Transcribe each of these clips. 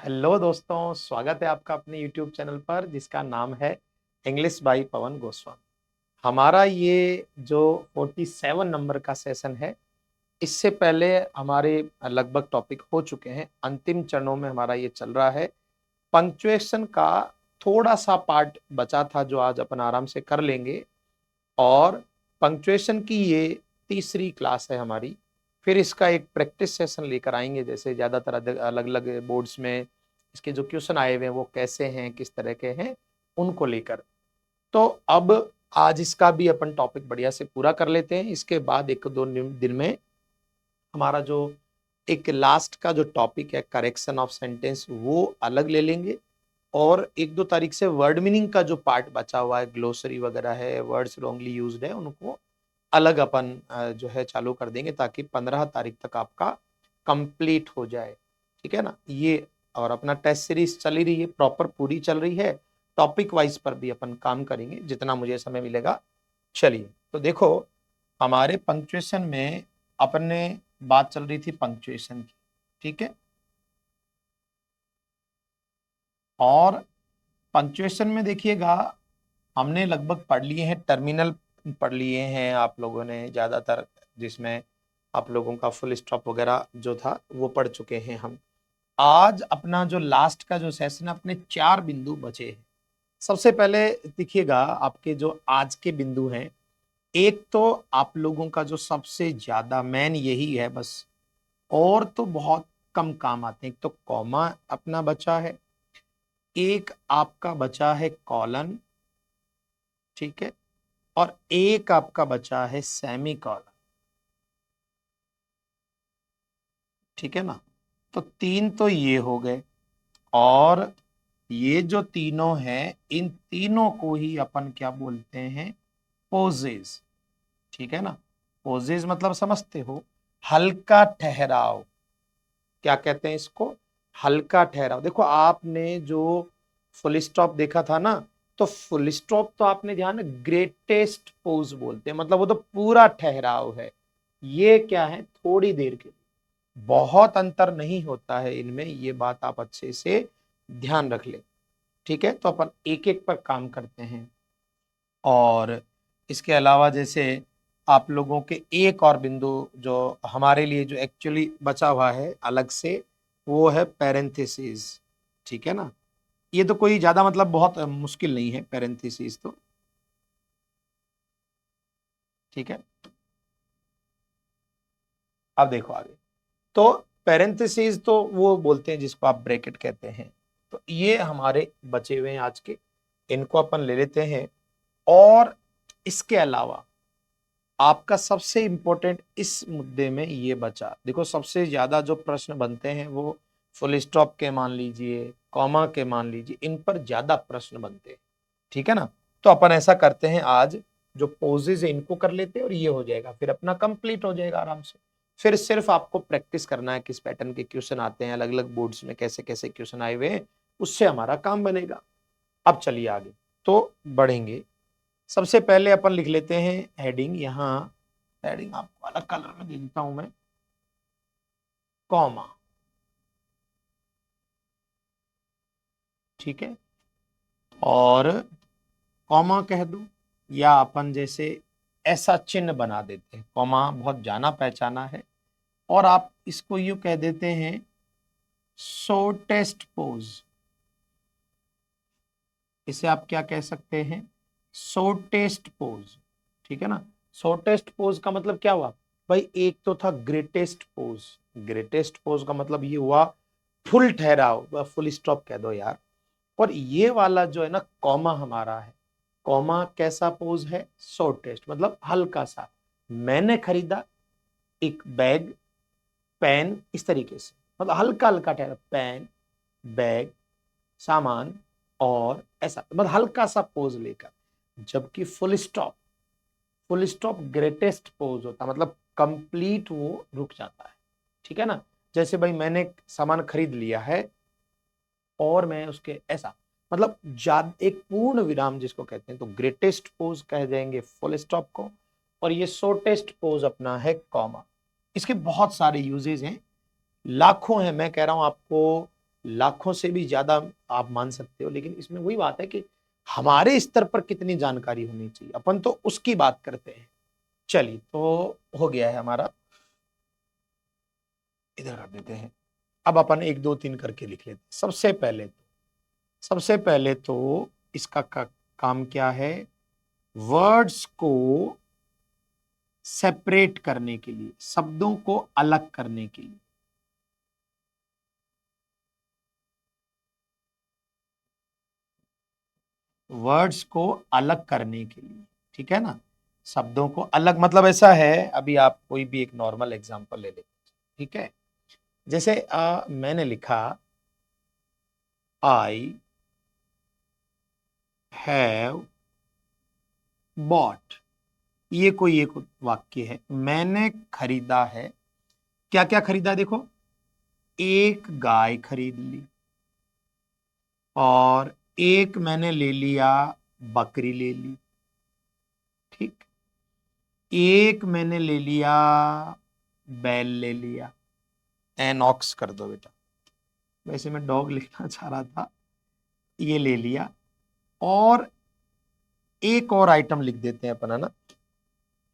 Hello दोस्तों, स्वागत है आपका अपने YouTube चैनल पर जिसका नाम है इंग्लिश बाय पवन गोस्वामी। हमारा ये जो 47 नंबर का सेशन है, इससे पहले हमारे लगभग टॉपिक हो चुके हैं। अंतिम चरणों में हमारा ये चल रहा है। पंक्चुएशन का थोड़ा सा पार्ट बचा था जो आज अपन आराम से कर लेंगे, और पंक्चुएशन की ये तीसरी क्लास है हमारी। फिर इसका एक प्रैक्टिस सेशन लेकर आएंगे, जैसे ज़्यादातर अलग अलग बोर्ड्स में इसके जो क्वेश्चन आए हुए हैं वो कैसे हैं, किस तरह के हैं, उनको लेकर। तो अब आज इसका भी अपन टॉपिक बढ़िया से पूरा कर लेते हैं। इसके बाद एक दो दिन में हमारा जो एक लास्ट का जो टॉपिक है करेक्शन ऑफ सेंटेंस, वो अलग ले लेंगे। और एक दो तारीख से वर्ड मीनिंग का जो पार्ट बचा हुआ है, ग्लोसरी वगैरह है, वर्ड्स रॉन्गली यूज्ड है, उनको अलग अपन जो है चालू कर देंगे, ताकि 15 तारीख तक आपका कंप्लीट हो जाए। ठीक है ना ये। और अपना टेस्ट सीरीज चल ही रही है, प्रॉपर पूरी चल रही है। टॉपिक वाइज पर भी अपन काम करेंगे जितना मुझे समय मिलेगा। चलिए, तो देखो, हमारे पंक्चुएशन में अपन ने बात चल रही थी पंक्चुएशन की। ठीक है, और पंक्चुएशन में देखिएगा, हमने लगभग पढ़ लिए हैं टर्मिनल, पढ़ लिए हैं आप लोगों ने ज़्यादातर, जिसमें आप लोगों का फुल स्टॉप वगैरह जो था वो पढ़ चुके हैं हम। आज अपना जो लास्ट का जो सेशन है, अपने 4 बिंदु बचे हैं। सबसे पहले देखिएगा, आपके जो आज के बिंदु हैं, एक तो आप लोगों का जो सबसे ज्यादा मेन यही है बस, और तो बहुत कम काम आते हैं। एक तो कॉमा अपना बचा है, एक आपका बचा है कॉलन, ठीक है, और एक आपका बचा है सेमी कॉलन। ठीक है ना, तो 3 तो ये हो गए, और ये जो तीनों हैं, इन तीनों को ही अपन क्या बोलते हैं, पोजेज। ठीक है ना, पोजेज मतलब समझते हो, हल्का ठहराव। क्या कहते हैं इसको, हल्का ठहराव। देखो, आपने जो फुल स्टॉप देखा था ना, तो फुल स्टॉप तो आपने ध्यान, ग्रेटेस्ट पोज बोलते हैं, मतलब वो तो पूरा ठहराव है। ये क्या है, थोड़ी देर के लिए, बहुत अंतर नहीं होता है इनमें, ये बात आप अच्छे से ध्यान रख ले। ठीक है, तो अपन एक एक पर काम करते हैं। और इसके अलावा जैसे आप लोगों के एक और बिंदु जो हमारे लिए जो एक्चुअली बचा हुआ है अलग से, वो है पैरेंथेसिस। ठीक है ना, ये तो कोई ज्यादा मतलब बहुत मुश्किल नहीं है पैरेंथेसिस तो। ठीक है, अब देखो आगे। तो पैरेंथेसिस तो वो बोलते हैं जिसको आप ब्रैकेट कहते हैं। तो ये हमारे बचे हुए हैं आज के, इनको अपन ले लेते हैं। और इसके अलावा आपका सबसे इंपॉर्टेंट इस मुद्दे में ये बचा, देखो सबसे ज्यादा जो प्रश्न बनते हैं वो फुल स्टॉप के मान लीजिए, कॉमा के मान लीजिए, इन पर ज्यादा प्रश्न बनते हैं। ठीक है ना, तो अपन ऐसा करते हैं, आज जो पोजेज है इनको कर लेते हैं और ये हो जाएगा, फिर अपना कंप्लीट हो जाएगा आराम से। फिर सिर्फ आपको प्रैक्टिस करना है किस पैटर्न के क्वेश्चन आते हैं, अलग अलग बोर्ड्स में कैसे कैसे क्वेश्चन आए हुए हैं, उससे हमारा काम बनेगा। अब चलिए आगे तो बढ़ेंगे। सबसे पहले अपन लिख लेते हैं हेडिंग, यहाँ हेडिंग आपको अलग कलर में दे देता हूं मैं, कॉमा। ठीक है, और कॉमा कह दो, या अपन जैसे ऐसा चिन्ह बना देते हैं, कॉमा बहुत जाना पहचाना है। और आप इसको यूं कह देते हैं, शॉर्टेस्ट पोज। इसे आप क्या कह सकते हैं, शॉर्टेस्ट पोज। ठीक है ना, शॉर्टेस्ट पोज का मतलब क्या हुआ भाई, एक तो था ग्रेटेस्ट पोज। ग्रेटेस्ट पोज का मतलब ये हुआ फुल ठहराव, फुल स्टॉप कह दो यार। और ये वाला जो है ना कॉमा हमारा है, कॉमा कैसा पोज है, शॉर्टेस्ट मतलब हल्का सा। मैंने खरीदा एक बैग, पेन, इस तरीके से, मतलब हल्का हल्का ठहरा, पेन, बैग, सामान, और ऐसा मतलब हल्का सा पोज लेकर। जबकि full stop, full stop greatest pose होता है, मतलब कंप्लीट वो रुक जाता है। ठीक है ना, जैसे भाई मैंने सामान खरीद लिया है और मैं उसके ऐसा, मतलब एक पूर्ण विराम जिसको कहते हैं, तो ग्रेटेस्ट पोज कह जाएंगे फुल स्टॉप को। और ये शॉर्टेस्ट पोज अपना है कॉमा। इसके बहुत सारे यूजेज हैं, लाखों हैं, मैं कह रहा हूं आपको। लाखों से भी ज्यादा आप मान सकते हो, लेकिन इसमें वही बात है कि हमारे स्तर पर कितनी जानकारी होनी चाहिए, अपन तो उसकी बात करते हैं। चलिए, तो हो गया है हमारा, इधर कर देते हैं। अब अपन 1 2 3 करके लिख लेते हैं। सबसे पहले तो इसका काम क्या है, वर्ड्स को सेपरेट करने के लिए, शब्दों को अलग करने के लिए। वर्ड्स को अलग करने के लिए, ठीक है ना। शब्दों को अलग मतलब ऐसा है, अभी आप कोई भी एक नॉर्मल एग्जांपल ले लें, ठीक है। जैसे मैंने लिखा आई हैव बॉट, ये कोई एक वाक्य है। मैंने खरीदा है, क्या क्या खरीदा, देखो, एक गाय खरीद ली, और एक मैंने ले लिया बकरी ले ली, ठीक। एक मैंने ले लिया बैल ले लिया, एनॉक्स कर दो बेटा, वैसे मैं डॉग लिखना चाह रहा था, ये ले लिया। और एक और आइटम लिख देते हैं अपन, है ना,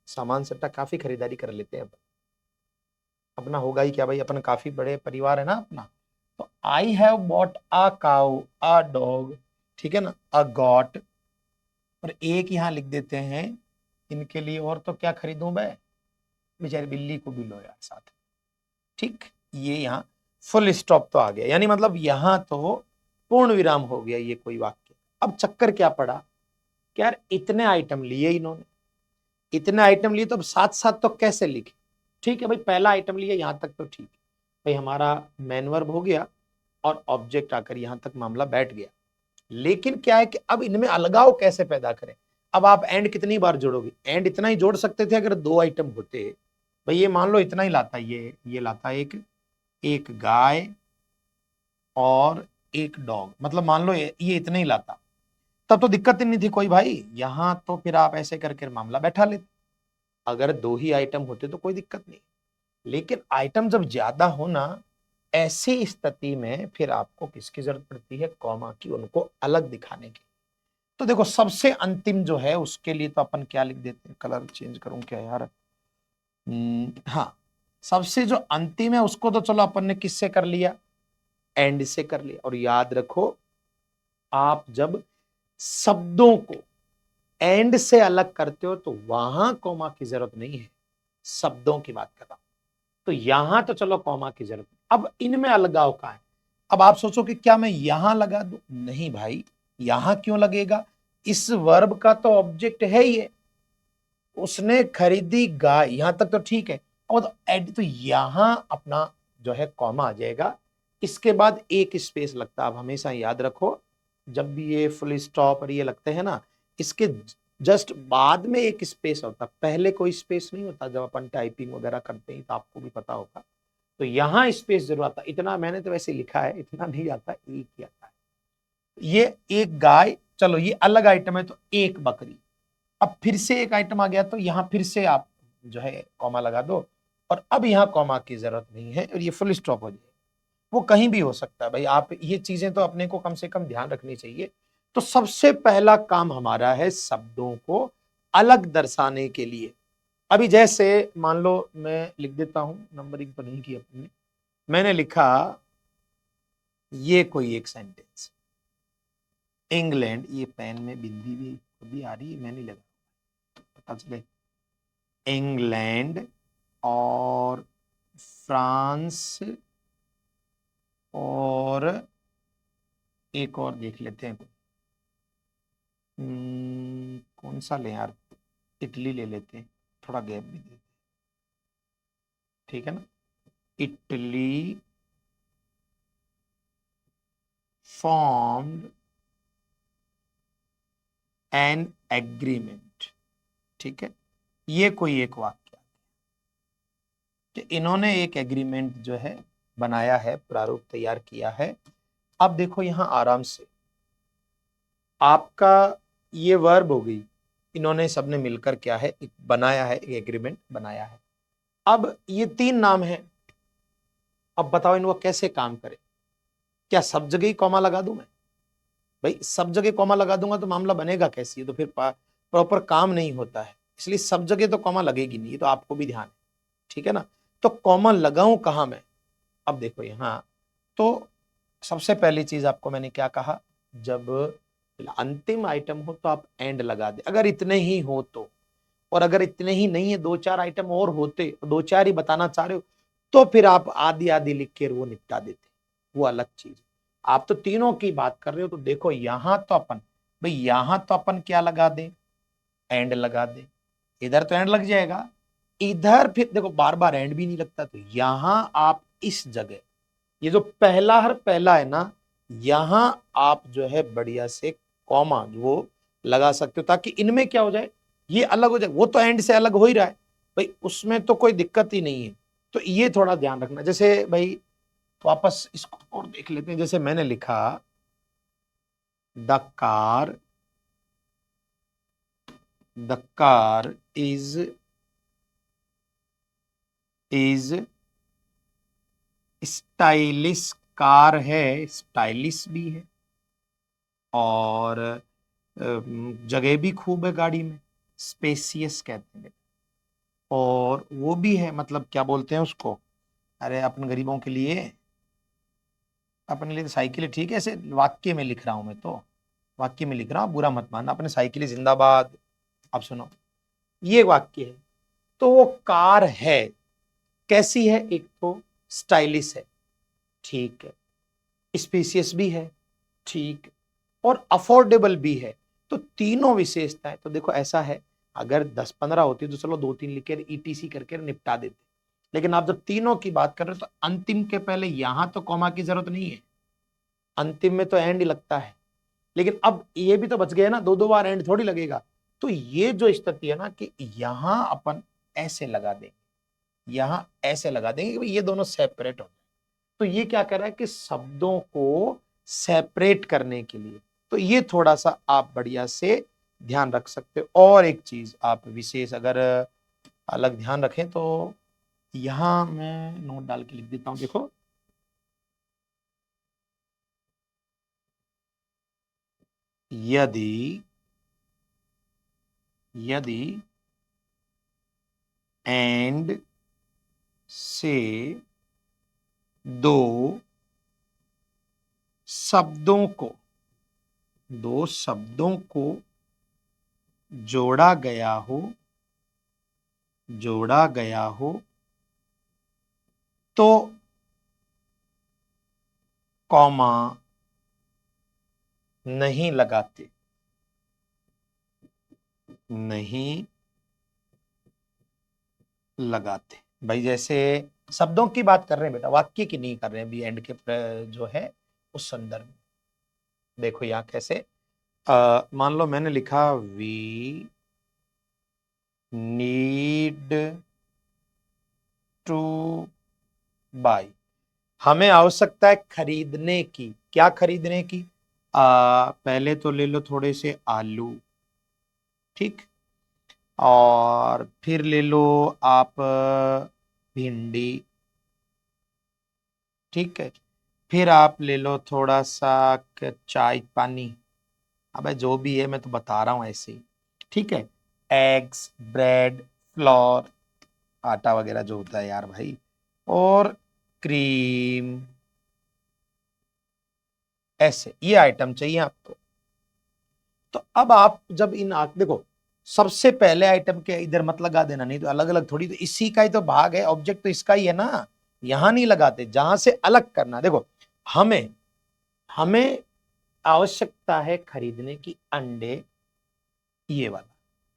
सामान सट्टा काफी खरीदारी कर लेते हैं अपन, अपना होगा ही क्या भाई, अपन काफी बड़े परिवार है ना अपना। तो I have bought a cow, a dog, ठीक है ना, अ गॉट। और एक यहां लिख देते हैं इनके लिए, और तो क्या खरीदूं मैं, बेचारी बिल्ली को भी लो यार साथ, ठीक। ये यहाँ फुल स्टॉप तो आ गया, यानी मतलब यहां तो पूर्ण विराम हो गया ये कोई वाक्य। अब चक्कर क्या पड़ा कि यार इतने आइटम लिए इन्होंने, इतने आइटम लिए, तो अब साथ साथ तो कैसे लिखे। ठीक है भाई, पहला आइटम लिया यहां तक तो ठीक है भाई, हमारा मेन वर्ब हो गया और ऑब्जेक्ट आकर यहां तक मामला बैठ गया। लेकिन क्या है कि अब इनमें अलगाव कैसे पैदा करें। अब आप एंड कितनी बार जोड़ोगे, एंड इतना ही जोड़ सकते थे अगर 2 आइटम होते। भाई ये मान लो इतना ही लाता, ये लाता एक एक गाय और एक डॉग, मतलब मान लो ये इतना ही लाता, तब तो दिक्कत ही नहीं थी कोई भाई, यहां तो फिर आप ऐसे करके मामला बैठा लेते। अगर 2 ही आइटम होते तो कोई दिक्कत नहीं, लेकिन आइटम जब ज्यादा होना, ऐसी स्थिति में फिर आपको किसकी जरूरत पड़ती है, कॉमा की, उनको अलग दिखाने की। तो देखो सबसे अंतिम जो है उसके लिए तो अपन क्या लिख देते हैं, कलर चेंज करूं क्या यार, हाँ, सबसे जो अंतिम है उसको तो चलो अपन ने किससे कर लिया, एंड से कर लिया। और याद रखो, आप जब शब्दों को एंड से अलग करते हो तो वहां कॉमा की जरूरत नहीं है, शब्दों की बात कर रहा हूं। तो यहां तो चलो कॉमा की जरूरत, अब इनमें अलगाव का है। अब आप सोचो कि क्या मैं यहां लगा दूं, नहीं भाई, यहां क्यों लगेगा, इस वर्ब का तो ऑब्जेक्ट है ये, उसने खरीदी गाय, यहां तक तो ठीक है। और तो एड, तो यहां अपना जो है कॉमा आ जाएगा, इसके बाद एक स्पेस लगता है। आप हमेशा याद रखो, जब भी ये फुल स्टॉप और ये लगते हैं ना, इसके जस्ट बाद में एक स्पेस होता, पहले कोई स्पेस नहीं होता। जब अपन टाइपिंग वगैरह करते हैं तो आपको भी पता होगा, तो यहां स्पेस जरूर आता। इतना मैंने तो वैसे लिखा है, इतना नहीं आता, एक ही आता है। ये एक गाय, चलो ये अलग आइटम है, तो एक बकरी। अब फिर से एक आइटम आ गया, तो यहां फिर से आप जो है कॉमा लगा दो, और अब यहां कॉमा की जरूरत नहीं है, और ये फुल स्टॉप हो जाए। वो कहीं भी हो सकता है भाई, आप ये चीजें तो अपने को कम से कम ध्यान रखनी चाहिए। तो सबसे पहला काम हमारा है शब्दों को अलग दर्शाने के लिए। अभी जैसे मान लो मैं लिख देता हूं, नंबरिंग तो नहीं की अपने, मैंने लिखा ये कोई एक सेंटेंस, इंग्लैंड, ये पेन में बिंदी भी खुद ही आ रही है, मैं नहीं लगा, पता चले, इंग्लैंड और फ्रांस, और एक और देख लेते हैं, कौन सा ले यार, इटली ले लेते हैं, थोड़ा गैप भी देते हैं, ठीक है ना। इटली फॉर्म्ड एन एग्रीमेंट, ठीक है। ये कोई एक वाक्य कि इन्होंने एक एग्रीमेंट जो है बनाया है, प्रारूप तैयार किया है। अब देखो यहां आराम से आपका ये वर्ब हो गई, इन्होंने सबने मिलकर क्या है, एक बनाया है, एक एग्रीमेंट बनाया है। अब ये 3 नाम है, अब बताओ इनको कैसे काम करें। क्या सब जगह ही कॉमा लगा दूं मैं? भाई सब जगह कॉमा लगा दूंगा तो मामला बनेगा कैसे? तो फिर प्रॉपर काम नहीं होता है, इसलिए सब जगह तो कॉमा लगेगी नहीं, ये तो आपको भी ध्यान है, ठीक है ना। तो कॉमा लगाऊं कहां मैं? अब देखो यहाँ, तो सबसे पहली चीज आपको मैंने क्या कहा, जब अंतिम आइटम हो तो आप एंड लगा दे, अगर इतने ही हो तो। और अगर इतने ही नहीं है, दो चार आइटम और होते, दो चार ही बताना चाह रहे हो, तो फिर आप आधी आधी लिख के वो निपटा देते, वो अलग चीज। आप तो तीनों की बात कर रहे हो, तो देखो यहां तो अपन, भाई यहां तो अपन क्या लगा दे, एंड लगा दे, इधर तो एंड लग जाएगा, इधर फिर देखो बार बार एंड भी नहीं लगता, तो यहां आप इस जगह, ये जो पहला हर पहला है ना, यहां आप जो है बढ़िया से कॉमा वो लगा सकते हो, ताकि इनमें क्या हो जाए, ये अलग हो जाए, वो तो एंड से अलग हो ही रहा है भाई, उसमें तो कोई दिक्कत ही नहीं है। तो ये थोड़ा ध्यान रखना। जैसे भाई वापस इसको और देख लेते हैं, जैसे मैंने लिखा the car, the car is stylish, car है, स्टाइलिश भी है, और जगह भी खूब है गाड़ी में, स्पेसियस कहते हैं। और वो भी है, मतलब क्या बोलते हैं उसको, अरे अपन गरीबों के लिए, अपने लिए तो साइकिल है, ठीक है, ऐसे वाक्य में लिख रहा हूं मैं तो, वाक्य में लिख रहा हूं, बुरा मत मानना, अपने साइकिल जिंदाबाद। अब सुनो, ये वाक्य है, तो वो कार है, कैसी है, एक तो स्टाइलिश है, ठीक है, स्पेसियस भी है, ठीक, और अफोर्डेबल भी है। तो तीनों विशेषताएं, तो देखो ऐसा है, अगर 10-15 होती तो चलो 2-3 लिख के ईटीसी करके निपटा देते, लेकिन आप जब तीनों की बात कर रहे हो तो अंतिम के पहले यहां तो कॉमा की जरूरत नहीं है, अंतिम में तो एंड ही लगता है। लेकिन अब ये भी तो बच गया ना, दो दो बार एंड थोड़ी लगेगा। तो ये जो स्थिति है ना, कि यहां अपन ऐसे लगा देंगे, यहां ऐसे लगा देंगे कि भाई ये दोनों सेपरेट हो जाए। तो ये क्या कर रहा है कि शब्दों को सेपरेट करने के लिए, तो ये थोड़ा सा आप बढ़िया से ध्यान रख सकते हो। और एक चीज आप विशेष अगर अलग ध्यान रखें, तो यहां मैं नोट डाल के लिख देता हूं, देखो यदि यदि एंड से दो शब्दों को दो शब्दों को जोड़ा गया हो, जोड़ा गया हो, तो कॉमा नहीं लगाते, नहीं लगाते। भाई जैसे शब्दों की बात कर रहे हैं बेटा, वाक्य की नहीं कर रहे हैं अभी, एंड के जो है उस संदर्भ में। देखो यहाँ कैसे, मान लो मैंने लिखा वी नीड टू बाई, हमें आवश्यकता है खरीदने की, क्या खरीदने की, पहले तो ले लो थोड़े से आलू, ठीक, और फिर ले लो आप भिंडी, ठीक है, फिर आप ले लो थोड़ा सा चाय पानी, अबे जो भी है मैं तो बता रहा हूं ऐसे ही, ठीक है, एग्स, ब्रेड, फ्लोर, आटा वगैरह जो होता है यार भाई, और क्रीम, ऐसे ये आइटम चाहिए आपको। तो अब आप जब इन देखो, सबसे पहले आइटम के इधर मत लगा देना, नहीं तो अलग अलग थोड़ी, तो इसी का ही तो भाग है, ऑब्जेक्ट तो इसका ही है ना, यहां नहीं लगाते, जहां से अलग करना। देखो हमें हमें आवश्यकता है खरीदने की अंडे, ये वाला,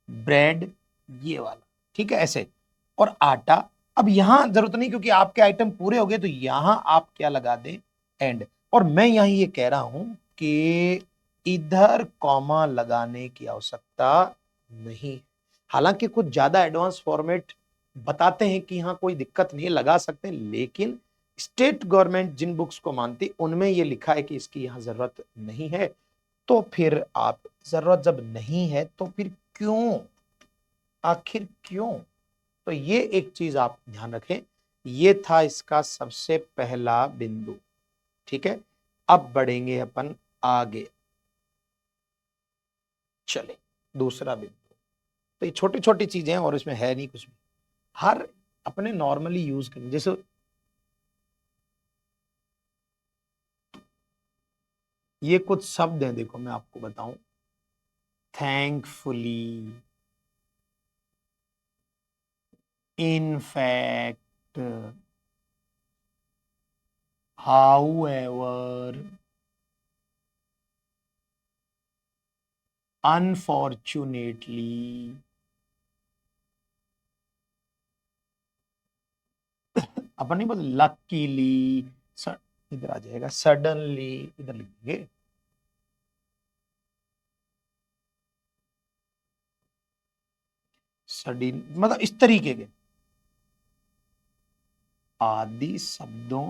ब्रेड, ये वाला, ठीक है, ऐसे, और आटा। अब यहां जरूरत नहीं, क्योंकि आपके आइटम पूरे हो गए, तो यहां आप क्या लगा दें, एंड। और मैं यहां ये कह रहा हूं कि इधर कॉमा लगाने की आवश्यकता नहीं। हालांकि कुछ ज्यादा एडवांस फॉर्मेट बताते हैं कि यहाँ कोई दिक्कत नहीं है, लगा सकते हैं, लेकिन स्टेट गवर्नमेंट जिन बुक्स को मानती उनमें ये लिखा है कि इसकी यहाँ जरूरत नहीं है। तो फिर आप, जरूरत जब नहीं है तो फिर क्यों, आखिर क्यों? तो ये एक चीज आप ध्यान रखें, ये था इसका सबसे पहला बिंदु, ठीक है। अब बढ़ेंगे अपन आगे। चले दूसरा बिंदु। तो ये छोटी छोटी चीजें हैं और इसमें है नहीं कुछ भी, हर अपने नॉर्मली यूज करें। जैसे ये कुछ शब्द हैं, देखो मैं आपको बताऊं। थैंकफुली, इनफैक्ट, हाउएवर, अनफॉर्चुनेटली, अपन नहीं बोलते लकीली, इधर आ जाएगा सडनली, इधर लिख देंगे। सडन मतलब इस तरीके के आदि शब्दों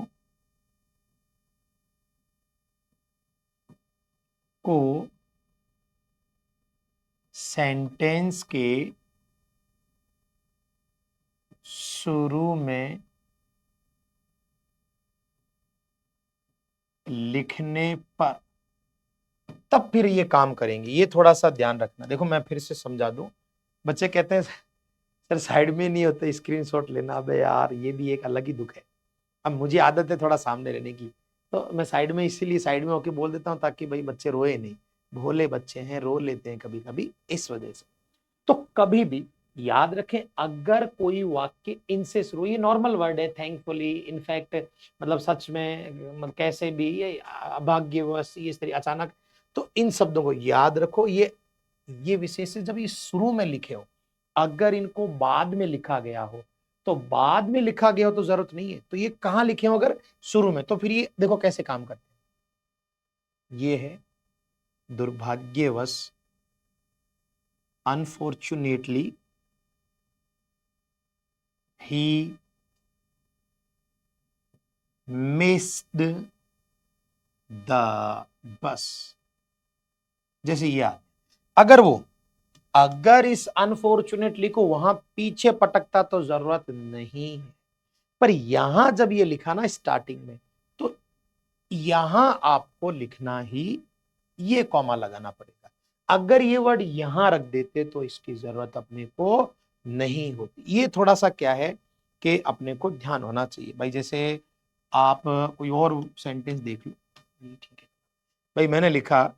को सेंटेंस के शुरू में लिखने पर तब फिर ये काम करेंगे। ये थोड़ा सा ध्यान रखना। देखो मैं फिर से समझा दूं। बच्चे कहते हैं सर साइड में नहीं होता स्क्रीनशॉट लेना। अबे यार ये भी एक अलग ही दुख है। अब मुझे आदत है थोड़ा सामने रहने की, तो मैं साइड में इसीलिए साइड में होके बोल देता हूँ ताकि भाई बच्चे रोए नहीं। भोले बच्चे हैं, रो लेते हैं कभी कभी, इस वजह से। तो कभी भी याद रखें, अगर कोई वाक्य इनसे शुरू, ये नॉर्मल वर्ड है थैंकफुली, इनफैक्ट, मतलब सच में, मतलब कैसे भी, ये अभाग्यवश, ये इस तरह अचानक, तो इन शब्दों को याद रखो। ये विशेष जब ये शुरू में लिखे हो, अगर इनको बाद में लिखा गया हो, तो बाद में लिखा गया हो तो जरूरत नहीं है। तो ये कहां लिखे हो? अगर शुरू में, तो फिर ये देखो कैसे काम करते हैं। ये है दुर्भाग्यवश, unfortunately, he missed the bus. जैसे ये अगर इस अनफॉर्चुनेटली को वहां पीछे पटकता तो जरूरत नहीं है, पर यहां जब ये लिखा ना स्टार्टिंग में, तो यहां आपको लिखना ही, ये कॉमा लगाना पड़ेगा। अगर ये वर्ड यहां रख देते तो इसकी जरूरत अपने को नहीं होती। ये थोड़ा सा क्या है कि अपने को ध्यान होना चाहिए भाई। जैसे आप कोई और सेंटेंस देख लो, ठीक है भाई, मैंने लिखा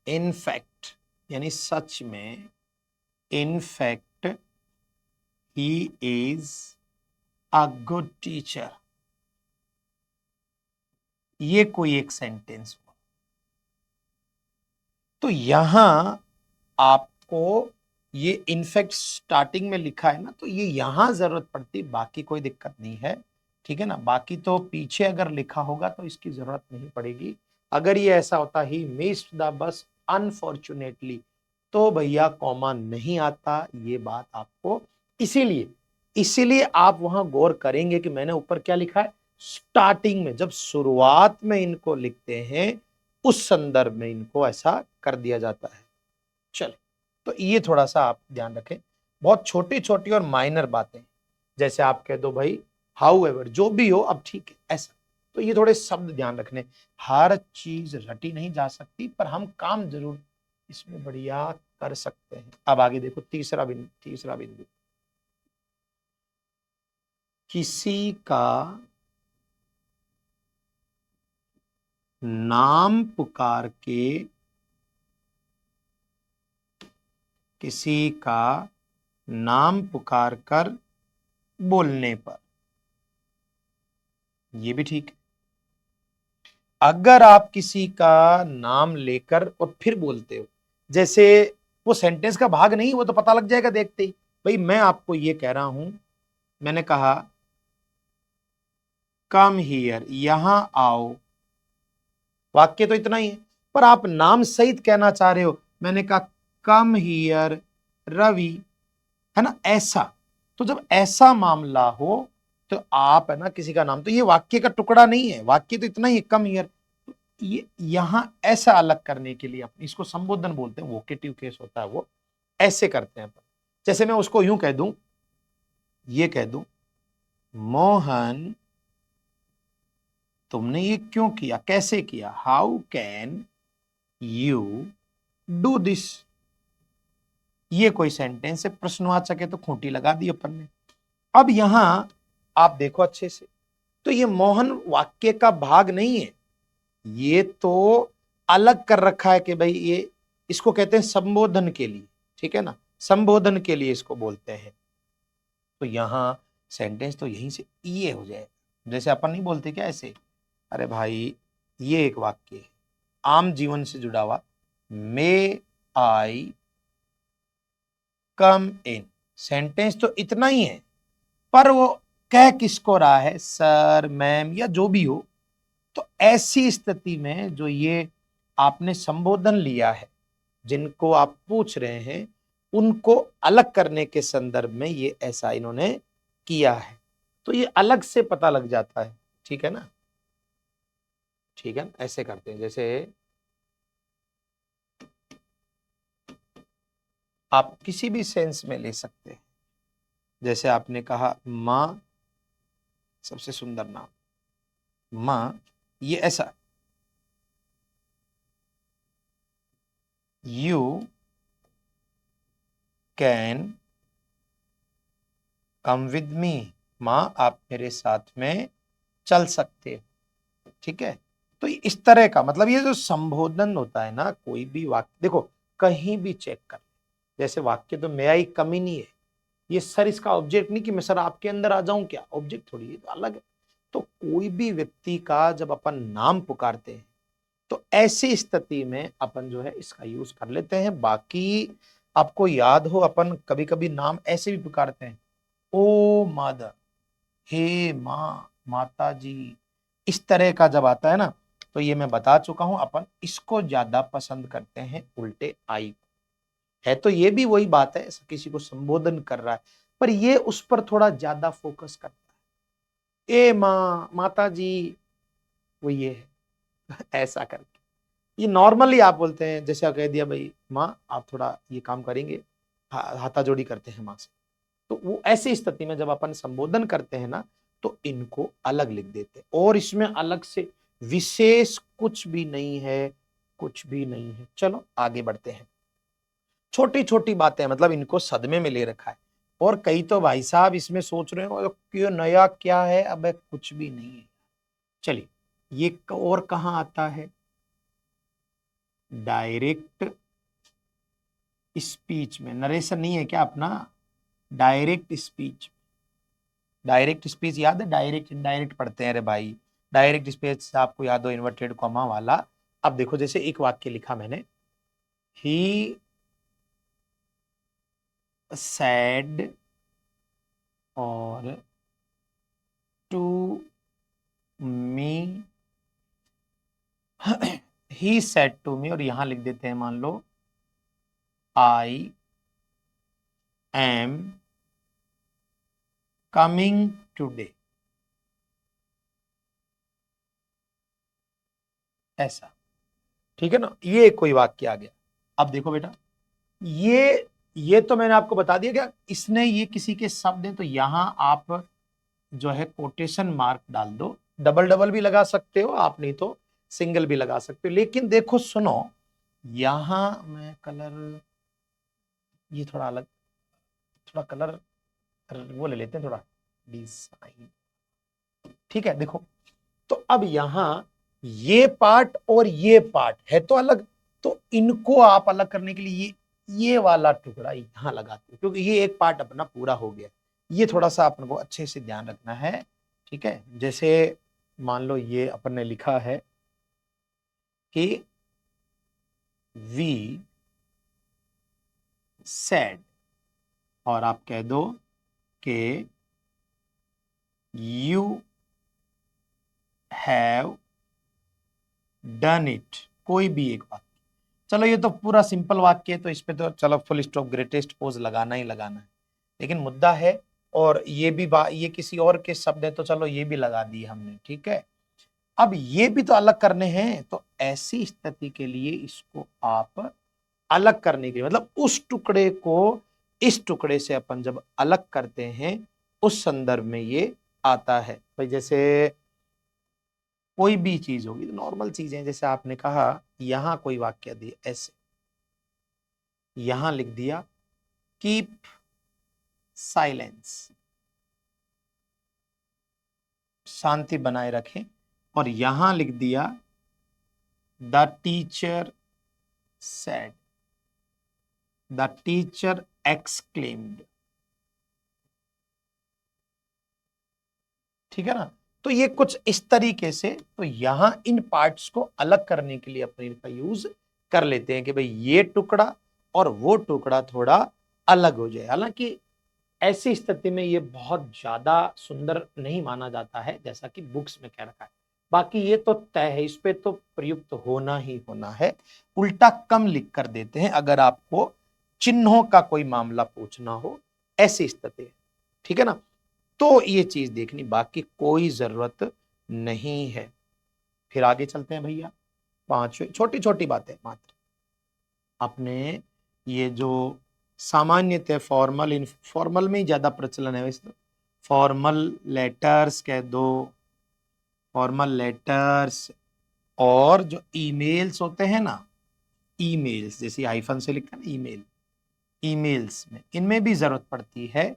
इनफैक्ट, यानी सच में, in fact he is a good teacher. ये कोई एक सेंटेंस हुआ। तो यहां आपको ये इनफैक्ट स्टार्टिंग में लिखा है ना, तो ये यहां जरूरत पड़ती, बाकी कोई दिक्कत नहीं है, ठीक है ना। बाकी तो पीछे अगर लिखा होगा तो इसकी जरूरत नहीं पड़ेगी। अगर ये ऐसा होता he missed the bus unfortunately, तो भैया कॉमा नहीं आता। ये बात आपको, इसीलिए इसीलिए आप वहां गौर करेंगे कि मैंने ऊपर क्या लिखा है। स्टार्टिंग में जब शुरुआत में इनको लिखते हैं, उस संदर्भ में इनको ऐसा कर दिया जाता है। चले, तो ये थोड़ा सा आप ध्यान रखें। बहुत छोटी छोटी और माइनर बातें, जैसे आप कह दो भाई हाउ एवर, जो भी हो अब ठीक है ऐसा, तो ये थोड़े शब्द ध्यान रखने। हर चीज रटी नहीं जा सकती, पर हम काम जरूर इसमें बढ़िया कर सकते हैं। अब आगे देखो तीसरा बिंदु, किसी का नाम पुकार के, किसी का नाम पुकार कर बोलने पर, ये भी ठीक है। अगर आप किसी का नाम लेकर और फिर बोलते हो, जैसे वो सेंटेंस का भाग नहीं, वो तो पता लग जाएगा देखते ही। भाई मैं आपको ये कह रहा हूं, मैंने कहा कम हियर, यहां आओ, वाक्य तो इतना ही है, पर आप नाम सहित कहना चाह रहे हो। मैंने कहा कम हियर रवि, है ना, ऐसा। तो जब ऐसा मामला हो, तो आप है ना किसी का नाम, तो ये वाक्य का टुकड़ा नहीं है, वाक्य तो इतना ही है, कम हियर। ये यहां ऐसा अलग करने के लिए अपने इसको संबोधन बोलते हैं, वोकेटिव केस होता है वो, ऐसे करते हैं अपन। जैसे मैं उसको यूं कह दूं, ये कह दूं मोहन तुमने ये क्यों किया, कैसे किया, how can you do this. ये कोई सेंटेंस है, प्रश्नवाचक है तो खूंटी लगा दी अपन ने। अब यहां आप देखो अच्छे से, तो ये मोहन वाक्य का भाग नहीं है, ये तो अलग कर रखा है कि भाई ये, इसको कहते हैं संबोधन के लिए, ठीक है ना, संबोधन के लिए इसको बोलते हैं। तो यहां सेंटेंस तो यहीं से ये हो जाए, जैसे अपन नहीं बोलते क्या ऐसे, अरे भाई ये एक वाक्य है आम जीवन से जुड़ा हुआ, मे आई कम इन, सेंटेंस तो इतना ही है, पर वो कह किसको रहा है, सर मैम या जो भी हो। तो ऐसी स्थिति में जो ये आपने संबोधन लिया है, जिनको आप पूछ रहे हैं, उनको अलग करने के संदर्भ में ये ऐसा इन्होंने किया है, तो ये अलग से पता लग जाता है, ठीक है ना, ठीक है ना, ऐसे करते हैं। जैसे आप किसी भी सेंस में ले सकते हैं, जैसे आपने कहा माँ सबसे सुंदर नाम, माँ ये ऐसा, you can come with me, माँ आप मेरे साथ में चल सकते हो, ठीक है। तो इस तरह का मतलब ये जो संबोधन होता है ना, कोई भी वाक्य देखो कहीं भी चेक कर, जैसे वाक्य तो मैं आई कम ही नहीं है, ये सर इसका ऑब्जेक्ट नहीं कि मैं सर आपके अंदर आ जाऊं, क्या ऑब्जेक्ट थोड़ी है, तो अलग है। तो कोई भी व्यक्ति का जब अपन नाम पुकारते हैं तो ऐसी स्थिति में अपन जो है इसका यूज कर लेते हैं। बाकी आपको याद हो अपन कभी कभी नाम ऐसे भी पुकारते हैं, ओ मदर, हे माँ, माता जी, इस तरह का जब आता है ना, तो ये मैं बता चुका हूं, अपन इसको ज्यादा पसंद करते हैं उल्टे आई। है तो ये भी वही बात है, ऐसा किसी को संबोधन कर रहा है, पर ये उस पर थोड़ा ज्यादा फोकस करता है, ए माँ, माता जी, वो ये है ऐसा करके। ये नॉर्मली आप बोलते हैं, जैसे आप कह दिया भाई माँ आप थोड़ा ये काम करेंगे, हाथा जोड़ी करते हैं माँ से, तो वो ऐसी स्थिति में जब अपन संबोधन करते हैं ना, तो इनको अलग लिख देते हैं, और इसमें अलग से विशेष कुछ भी नहीं है, कुछ भी नहीं है। चलो आगे बढ़ते हैं। छोटी छोटी बातें मतलब इनको सदमे में ले रखा है, और कई तो भाई साहब इसमें सोच रहे हो कि नया क्या है, अब कुछ भी नहीं है। चलिए ये और कहाँ आता है, डायरेक्ट स्पीच में, नरेशन नहीं है क्या अपना, डायरेक्ट स्पीच। डायरेक्ट स्पीच याद है, डायरेक्ट इनडायरेक्ट पढ़ते हैं, अरे भाई डायरेक्ट स्पीच आपको याद हो, इन्वर्टेड कॉमा वाला। अब देखो जैसे एक वाक्य लिखा मैंने, ही सैड और to me, he said to me, और यहां लिख देते हैं मान लो आई एम कमिंग टूडे, ऐसा, ठीक है ना, ये कोई वाक्य आ गया। अब देखो बेटा, ये तो मैंने आपको बता दिया, क्या इसने ये किसी के शब्द हैं, तो यहां आप जो है कोटेशन मार्क डाल दो, डबल डबल भी लगा सकते हो आप, नहीं तो सिंगल भी लगा सकते हो। लेकिन देखो सुनो, यहां मैं कलर, ये थोड़ा अलग, थोड़ा कलर वो ले लेते हैं थोड़ा, डिजाइन, ठीक है। देखो तो अब यहां ये पार्ट और ये पार्ट है तो अलग, तो इनको आप अलग करने के लिए ये वाला टुकड़ा यहां लगाते हो, क्योंकि ये एक पार्ट अपना पूरा हो गया। ये थोड़ा सा अपन को अच्छे से ध्यान रखना है, ठीक है। जैसे मान लो ये अपन ने लिखा है कि वी सेड, और आप कह दो कि यू हैव डन इट, कोई भी एक बात। चलो ये तो पूरा सिंपल वाक्य है, तो इस पे तो चलो फुल स्टॉप ग्रेटेस्ट पोज लगाना ही लगाना है, लेकिन मुद्दा है, और ये भी ये किसी और के शब्द है, तो चलो ये भी लगा दिए हमने, ठीक है। अब ये भी तो अलग करने हैं, तो ऐसी स्थिति के लिए इसको आप अलग करने के लिए, मतलब उस टुकड़े को इस टुकड़े से अपन जब अलग करते हैं, उस संदर्भ में ये आता है। भाई जैसे कोई भी चीज होगी, नॉर्मल चीजें, जैसे आपने कहा यहां कोई वाक्य दिया ऐसे, यहां लिख दिया कीप साइलेंस, शांति बनाए रखें, और यहां लिख दिया the teacher said, the teacher exclaimed. ठीक है ना। तो ये कुछ इस तरीके से, तो यहां इन पार्ट्स को अलग करने के लिए अपने इनका यूज कर लेते हैं कि भाई ये टुकड़ा और वो टुकड़ा थोड़ा अलग हो जाए। हालांकि ऐसी स्थिति में ये बहुत ज्यादा सुंदर नहीं माना जाता है जैसा कि बुक्स में कह रखा है। बाकी ये तो तय है, इस पे तो प्रयुक्त होना ही होना है। उल्टा कम लिख कर देते हैं अगर आपको चिन्हों का कोई मामला पूछना हो, ऐसी स्थिति है। ठीक है ना। तो ये चीज देखनी, बाकी कोई जरूरत नहीं है। फिर आगे चलते हैं भैया। पांचवी छोटी छोटी बातें मात्र, अपने ये जो सामान्यतः फॉर्मल इनफॉर्मल में ही ज्यादा प्रचलन है वैसे तो, फॉर्मल लेटर्स कह दो, फॉर्मल लेटर्स, और जो ईमेल्स होते हैं ना, ईमेल्स जैसे आईफोन से लिखा है ना ईमेल, ईमेल्स में इनमें भी जरूरत पड़ती है।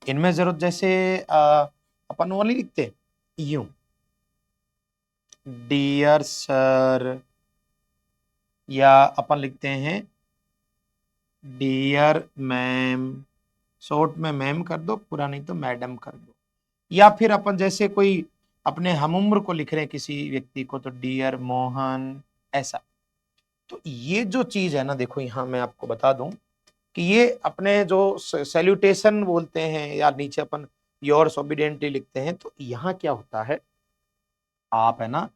इनमें जरूरत जैसे अपन वो नहीं लिखते यूं, डियर सर, या अपन लिखते हैं डियर मैम, शॉर्ट में मैम कर दो, पूरा नहीं तो मैडम कर दो। या फिर अपन जैसे कोई अपने हम उम्र को लिख रहे हैं किसी व्यक्ति को, तो डियर मोहन, ऐसा। तो ये जो चीज है ना, देखो यहाँ मैं आपको बता दूं कि ये अपने जो सैल्यूटेशन बोलते हैं या नीचे अपन योर्स ओबीडिएंटली लिखते हैं, तो यहाँ क्या होता है, आप है ना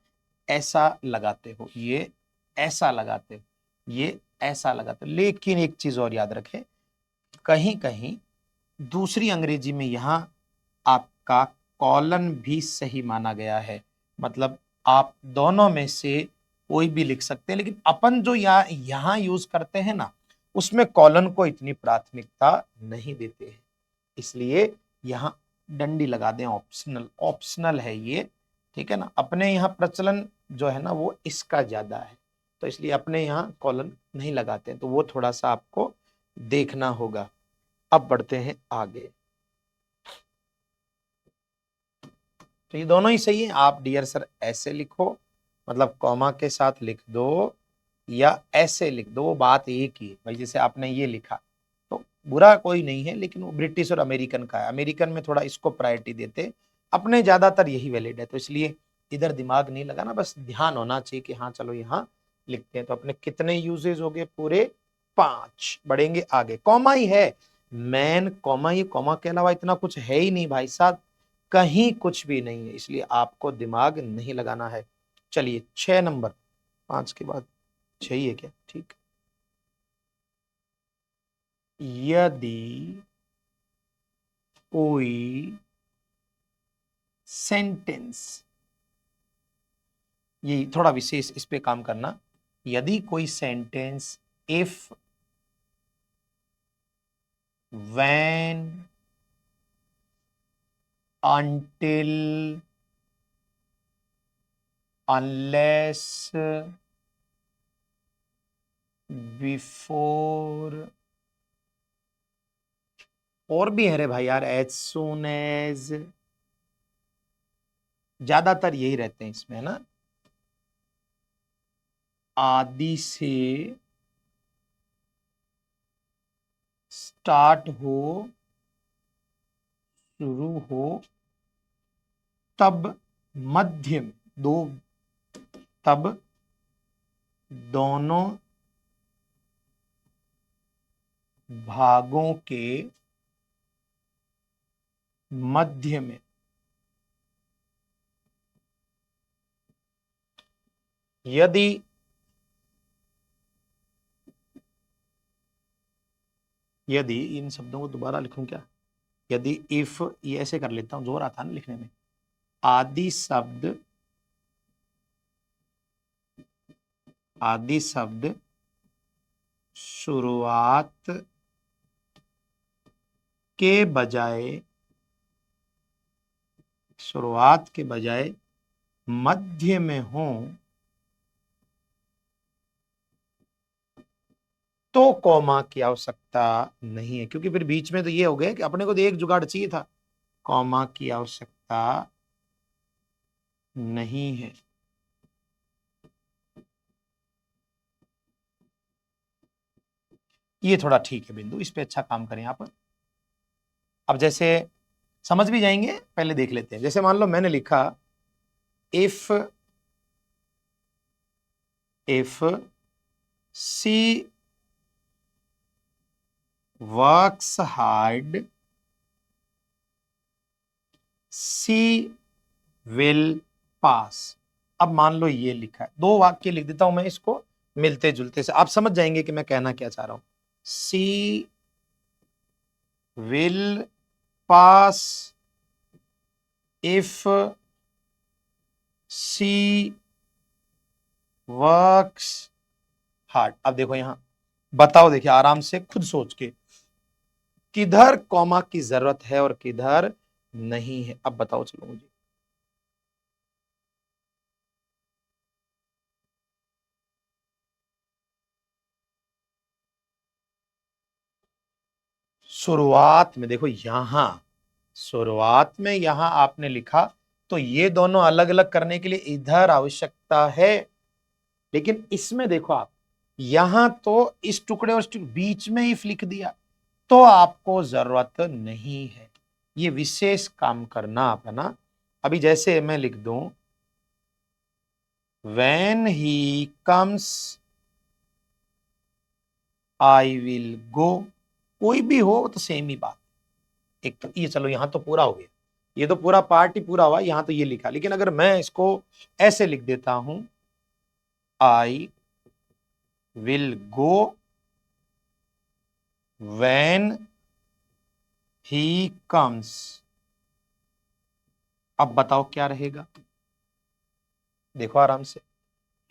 ऐसा लगाते हो, ये ऐसा लगाते हो, ये ऐसा लगाते हो। लेकिन एक चीज और याद रखें, कहीं कहीं दूसरी अंग्रेजी में यहाँ आपका कॉलन भी सही माना गया है। मतलब आप दोनों में से कोई भी लिख सकते हैं, लेकिन अपन जो यहाँ यूज करते हैं ना, उसमें कॉलन को इतनी प्राथमिकता नहीं देते हैं, इसलिए यहाँ डंडी लगा दें, ऑप्शनल, ऑप्शनल है ये। ठीक है ना। अपने यहाँ प्रचलन जो है ना वो इसका ज्यादा है, तो इसलिए अपने यहाँ कॉलन नहीं लगाते हैं, तो वो थोड़ा सा आपको देखना होगा। अब बढ़ते हैं आगे। तो ये दोनों ही सही है। आप डियर सर ऐसे लिखो, मतलब कॉमा के साथ लिख दो, या ऐसे लिख दो, वो बात एक ही है भाई। जैसे आपने ये लिखा तो बुरा कोई नहीं है, लेकिन वो ब्रिटिश और अमेरिकन का है, अमेरिकन में थोड़ा इसको प्रायोरिटी देते, अपने ज्यादातर यही वैलिड है, तो इसलिए इधर दिमाग नहीं लगाना, बस ध्यान होना चाहिए कि हाँ चलो यहाँ लिखते हैं। तो अपने कितने यूजेज हो गए, पूरे 5। बढ़ेंगे आगे, कॉमा ही है मैन, कॉमा, ये कॉमा के अलावा इतना कुछ है ही नहीं भाई साहब, कहीं कुछ भी नहीं है, इसलिए आपको दिमाग नहीं लगाना है। चलिए 6 नंबर, 5 के बाद 6 ही है क्या, ठीक। यदि कोई सेंटेंस, ये थोड़ा विशेष इस पे काम करना, यदि कोई sentence if, when, until, unless, before, और भी है रे भाई यार, as soon as, ज्यादातर यही रहते हैं इसमें ना, आदि से स्टार्ट हो, शुरू हो, तब मध्य में दो, तब दोनों भागों के मध्य में, यदि यदि इन शब्दों को दोबारा लिखूं क्या, यदि इफ, ये ऐसे कर लेता हूं, जोर आता है ना लिखने में, आदि शब्द, आदि शब्द शुरुआत के बजाय, शुरुआत के बजाय मध्य में हो तो कॉमा की आवश्यकता नहीं है, क्योंकि फिर बीच में तो ये हो गया कि अपने को तो एक जुगाड़ चाहिए था, कॉमा की आवश्यकता नहीं है। ये थोड़ा ठीक है बिंदु, इस पे अच्छा काम करें आप। अब जैसे समझ भी जाएंगे, पहले देख लेते हैं। जैसे मान लो मैंने लिखा if she works hard she will pass. अब मान लो ये लिखा है, दो वाक्य लिख देता हूं मैं इसको मिलते जुलते से, आप समझ जाएंगे कि मैं कहना क्या चाह रहा हूं। She will pass if she works hard. अब देखो यहां बताओ, देखिए आराम से खुद सोच के, किधर कॉमा की जरूरत है और किधर नहीं है, अब बताओ चलो मुझे। शुरुआत में देखो, यहां शुरुआत में यहां आपने लिखा, तो ये दोनों अलग अलग करने के लिए इधर आवश्यकता है। लेकिन इसमें देखो आप, यहां तो इस टुकड़े और इस टुकड़े बीच में ही लिख दिया, तो आपको जरूरत नहीं है। ये विशेष काम करना आप, है ना। अभी जैसे मैं लिख दूं, when he comes I will go, कोई भी हो तो सेम ही बात। एक तो ये चलो यहां तो पूरा हो गया, ये तो पूरा पार्ट ही पूरा हुआ, यहां तो ये लिखा। लेकिन अगर मैं इसको ऐसे लिख देता हूं, I will go when he comes, अब बताओ क्या रहेगा। देखो आराम से,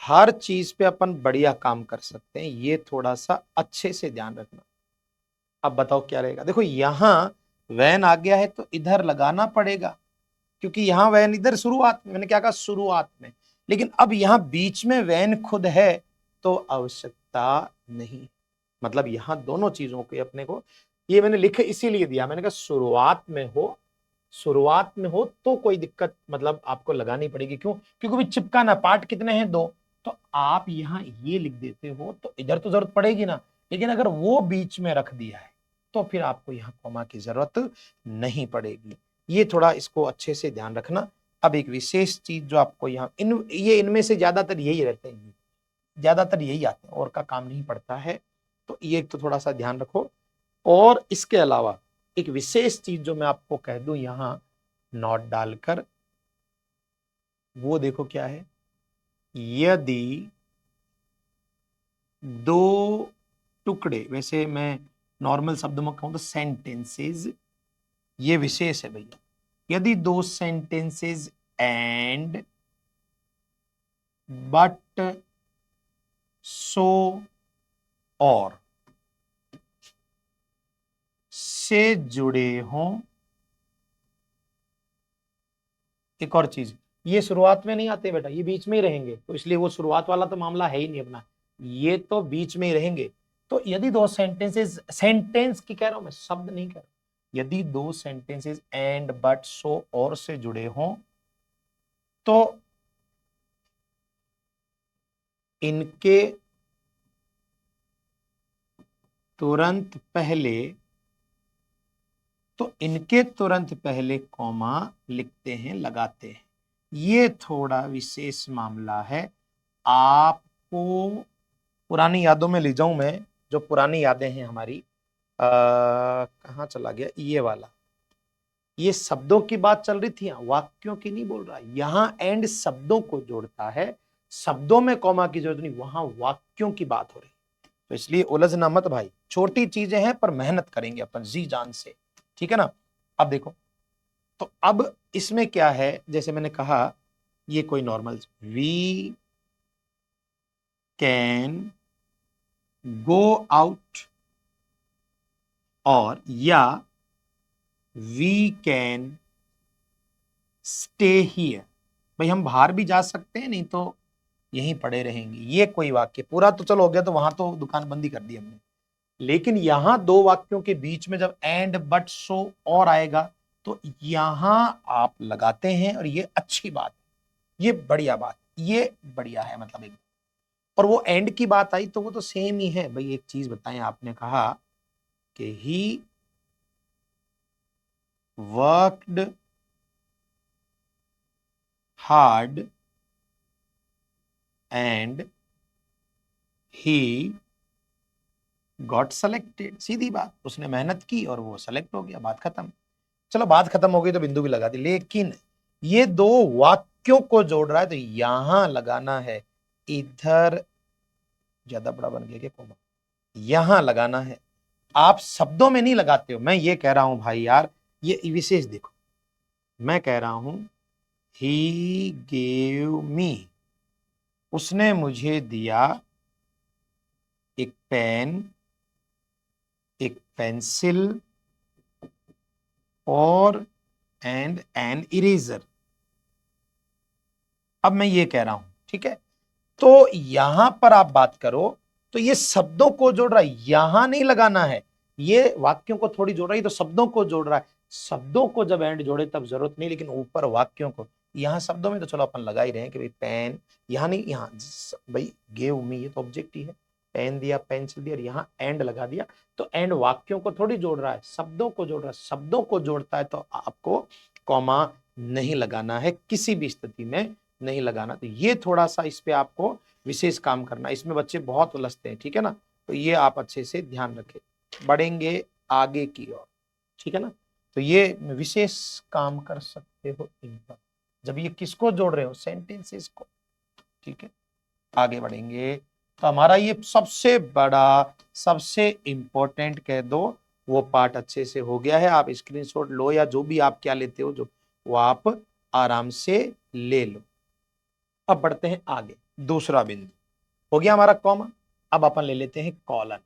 हर चीज पे अपन बढ़िया काम कर सकते हैं, ये थोड़ा सा अच्छे से ध्यान रखना। अब बताओ क्या रहेगा। देखो यहां वैन आ गया है तो इधर लगाना पड़ेगा, क्योंकि यहां वैन इधर शुरुआत में, मैंने क्या कहा शुरुआत में। लेकिन अब यहां बीच में वैन खुद है तो आवश्यकता नहीं। मतलब यहां दोनों चीजों के अपने को, ये मैंने लिखे इसीलिए दिया, मैंने कहा शुरुआत में हो, शुरुआत में हो तो कोई दिक्कत मतलब आपको लगानी पड़ेगी। क्यों? क्योंकि भी चिपकाना पार्ट कितने हैं, दो, तो आप यहां ये लिख देते हो तो इधर तो जरूरत पड़ेगी ना। लेकिन अगर वो बीच में रख दिया है तो फिर आपको यहाँ कॉमा की जरूरत नहीं पड़ेगी। ये थोड़ा इसको अच्छे से ध्यान रखना। अब एक विशेष चीज जो आपको यहाँ ये इनमें से ज्यादातर यही रहते हैं, ज्यादातर यही आते हैं, और का काम नहीं पड़ता है। तो ये तो थोड़ा सा ध्यान रखो। और इसके अलावा एक विशेष चीज जो मैं आपको कह दूं यहां नोट डालकर, वो देखो क्या है। यदि दो टुकड़े, वैसे मैं नॉर्मल शब्द में कहूं तो सेंटेंसेस, ये विशेष है भैया। यदि दो सेंटेंसेस एंड बट सो और से जुड़े हों, एक और चीज, ये शुरुआत में नहीं आते बेटा, ये बीच में ही रहेंगे, तो इसलिए वो शुरुआत वाला तो मामला है ही नहीं अपना, ये तो बीच में ही रहेंगे। तो यदि दो सेंटेंसेस, सेंटेंस की कह रहा हूं मैं, शब्द नहीं कह रहा, यदि दो सेंटेंसेस एंड बट सो और से जुड़े हों तो इनके तुरंत पहले, तो इनके तुरंत पहले कॉमा लिखते हैं, लगाते हैं। ये थोड़ा विशेष मामला है। आपको पुरानी यादों में ले जाऊं मैं, जो पुरानी यादें हैं हमारी, कहाँ चला गया ये वाला, ये शब्दों की बात चल रही थी, वाक्यों की नहीं बोल रहा। यहां एंड शब्दों को जोड़ता है, शब्दों में कॉमा की जरूरत नहीं, वहां वाक्यों की बात हो रही। तो इसलिए उलझना मत भाई, छोटी चीजें हैं पर मेहनत करेंगे अपन जी जान से, ठीक है ना। अब देखो, तो अब इसमें क्या है, जैसे मैंने कहा ये कोई normal, we can go out, और या वी कैन स्टे हियर। भाई हम बाहर भी जा सकते हैं, नहीं तो यहीं पड़े रहेंगे। ये कोई वाक्य पूरा तो चलो हो गया, तो वहां तो दुकान बंदी कर दी हमने। लेकिन यहां दो वाक्यों के बीच में जब एंड बट सो और आएगा तो यहां आप लगाते हैं, और ये अच्छी बात, ये बढ़िया बात, ये बढ़िया है मतलब एक। और वो एंड की बात आई तो वो तो सेम ही है भाई। एक चीज बताएं, आपने कहा कि he worked hard and he got selected. सीधी बात, उसने मेहनत की और वो सेलेक्ट हो गया, बात खत्म। चलो बात खत्म हो गई तो बिंदु भी लगा दी, लेकिन ये दो वाक्यों को जोड़ रहा है तो यहां लगाना है, इधर ज्यादा बड़ा बन गया क्या कोमा, यहां लगाना है। आप शब्दों में नहीं लगाते हो, मैं ये कह रहा हूं भाई यार, ये विशेष देखो, मैं कह रहा हूं ही गेव मी, उसने मुझे दिया एक पेन, एक पेंसिल और एंड एन इरेजर। अब मैं ये कह रहा हूं, ठीक है, तो यहां पर आप बात करो तो ये शब्दों को जोड़ रहा है, यहां नहीं लगाना है। ये वाक्यों को थोड़ी जोड़ रहा है, तो शब्दों को जोड़ रहा है। शब्दों को जब एंड जोड़े तब जरूरत नहीं, लेकिन ऊपर वाक्यों को, यहां शब्दों में तो चलो अपन लगा ही रहे हैं कि भाई पेन, यहां नहीं, यहां भाई गेव मी, ये तो ऑब्जेक्ट ही है, पेन दिया, पेंसिल दिया, और यहां एंड लगा दिया। तो एंड वाक्यों को थोड़ी जोड़ रहा है, शब्दों को जोड़ रहा है। शब्दों को जोड़ता है तो आपको कॉमा नहीं लगाना है, किसी भी स्थिति में नहीं लगाना। तो ये थोड़ा सा इस पे आपको विशेष काम करना, इसमें बच्चे बहुत उलझते हैं, ठीक है ना, तो ये आप अच्छे से ध्यान रखें। बढ़ेंगे आगे की ओर, ठीक है ना, तो ये विशेष काम कर सकते हो इन पर, जब ये किसको जोड़ रहे हो, सेंटेंसेस को, ठीक है। आगे बढ़ेंगे तो हमारा ये सबसे बड़ा, सबसे इंपॉर्टेंट कह दो, वो पार्ट अच्छे से हो गया है। आप स्क्रीनशॉट लो या जो भी आप क्या लेते हो, जो वो आप आराम से ले लो। अब बढ़ते हैं आगे, दूसरा बिंदु हो गया हमारा कॉमा। अब अपन ले लेते हैं कॉलन,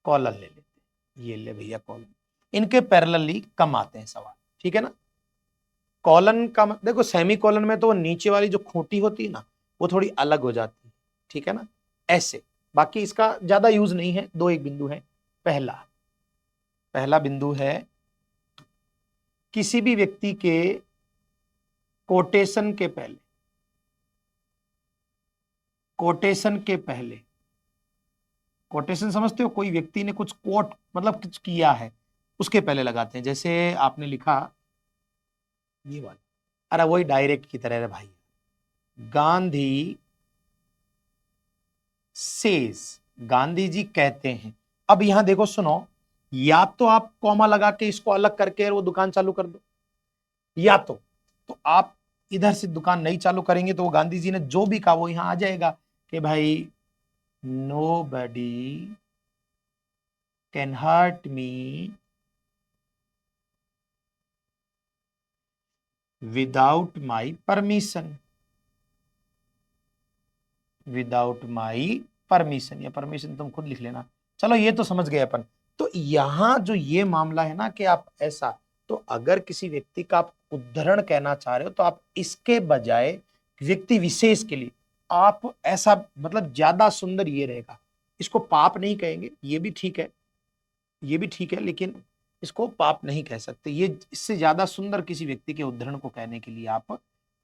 कॉलन ले लेते हैं, ये ले भैया कॉलन, इनके पैरेलली कम आते हैं सवाल, ठीक है ना। कॉलन का देखो, सेमी कॉलन में तो वो नीचे वाली जो खूंटी होती है ना, वो थोड़ी अलग हो जाती है, ठीक है ना, ऐसे। बाकी इसका ज्यादा यूज नहीं है, दो एक बिंदु है। पहला, पहला बिंदु है किसी भी व्यक्ति के कोटेशन के पहले, कोटेशन के पहले, कोटेशन समझते हो, कोई व्यक्ति ने कुछ कोट मतलब कुछ किया है, उसके पहले लगाते हैं। जैसे आपने लिखा ये वाला, अरे वही डायरेक्ट की तरह है भाई, गांधी सेज, गांधी जी कहते हैं। अब यहां देखो सुनो, या तो आप कॉमा लगा के इसको अलग करके वो दुकान चालू कर दो, या तो आप इधर से दुकान नहीं चालू करेंगे तो वो गांधी जी ने जो भी कहा वो यहां आ जाएगा कि भाई nobody can hurt me without my permission, without my permission, या परमिशन तुम खुद लिख लेना। चलो ये तो समझ गए अपन। तो यहां जो ये मामला है ना कि आप ऐसा, तो अगर किसी व्यक्ति का आप उद्धरण कहना चाह रहे हो तो आप इसके बजाय व्यक्ति विशेष के लिए आप ऐसा, मतलब ज्यादा सुंदर ये रहेगा। इसको पाप नहीं कहेंगे, ये भी ठीक है, ये भी ठीक है, लेकिन इसको पाप नहीं कह सकते। ये इससे ज्यादा सुंदर किसी व्यक्ति के उद्धरण को कहने के लिए आप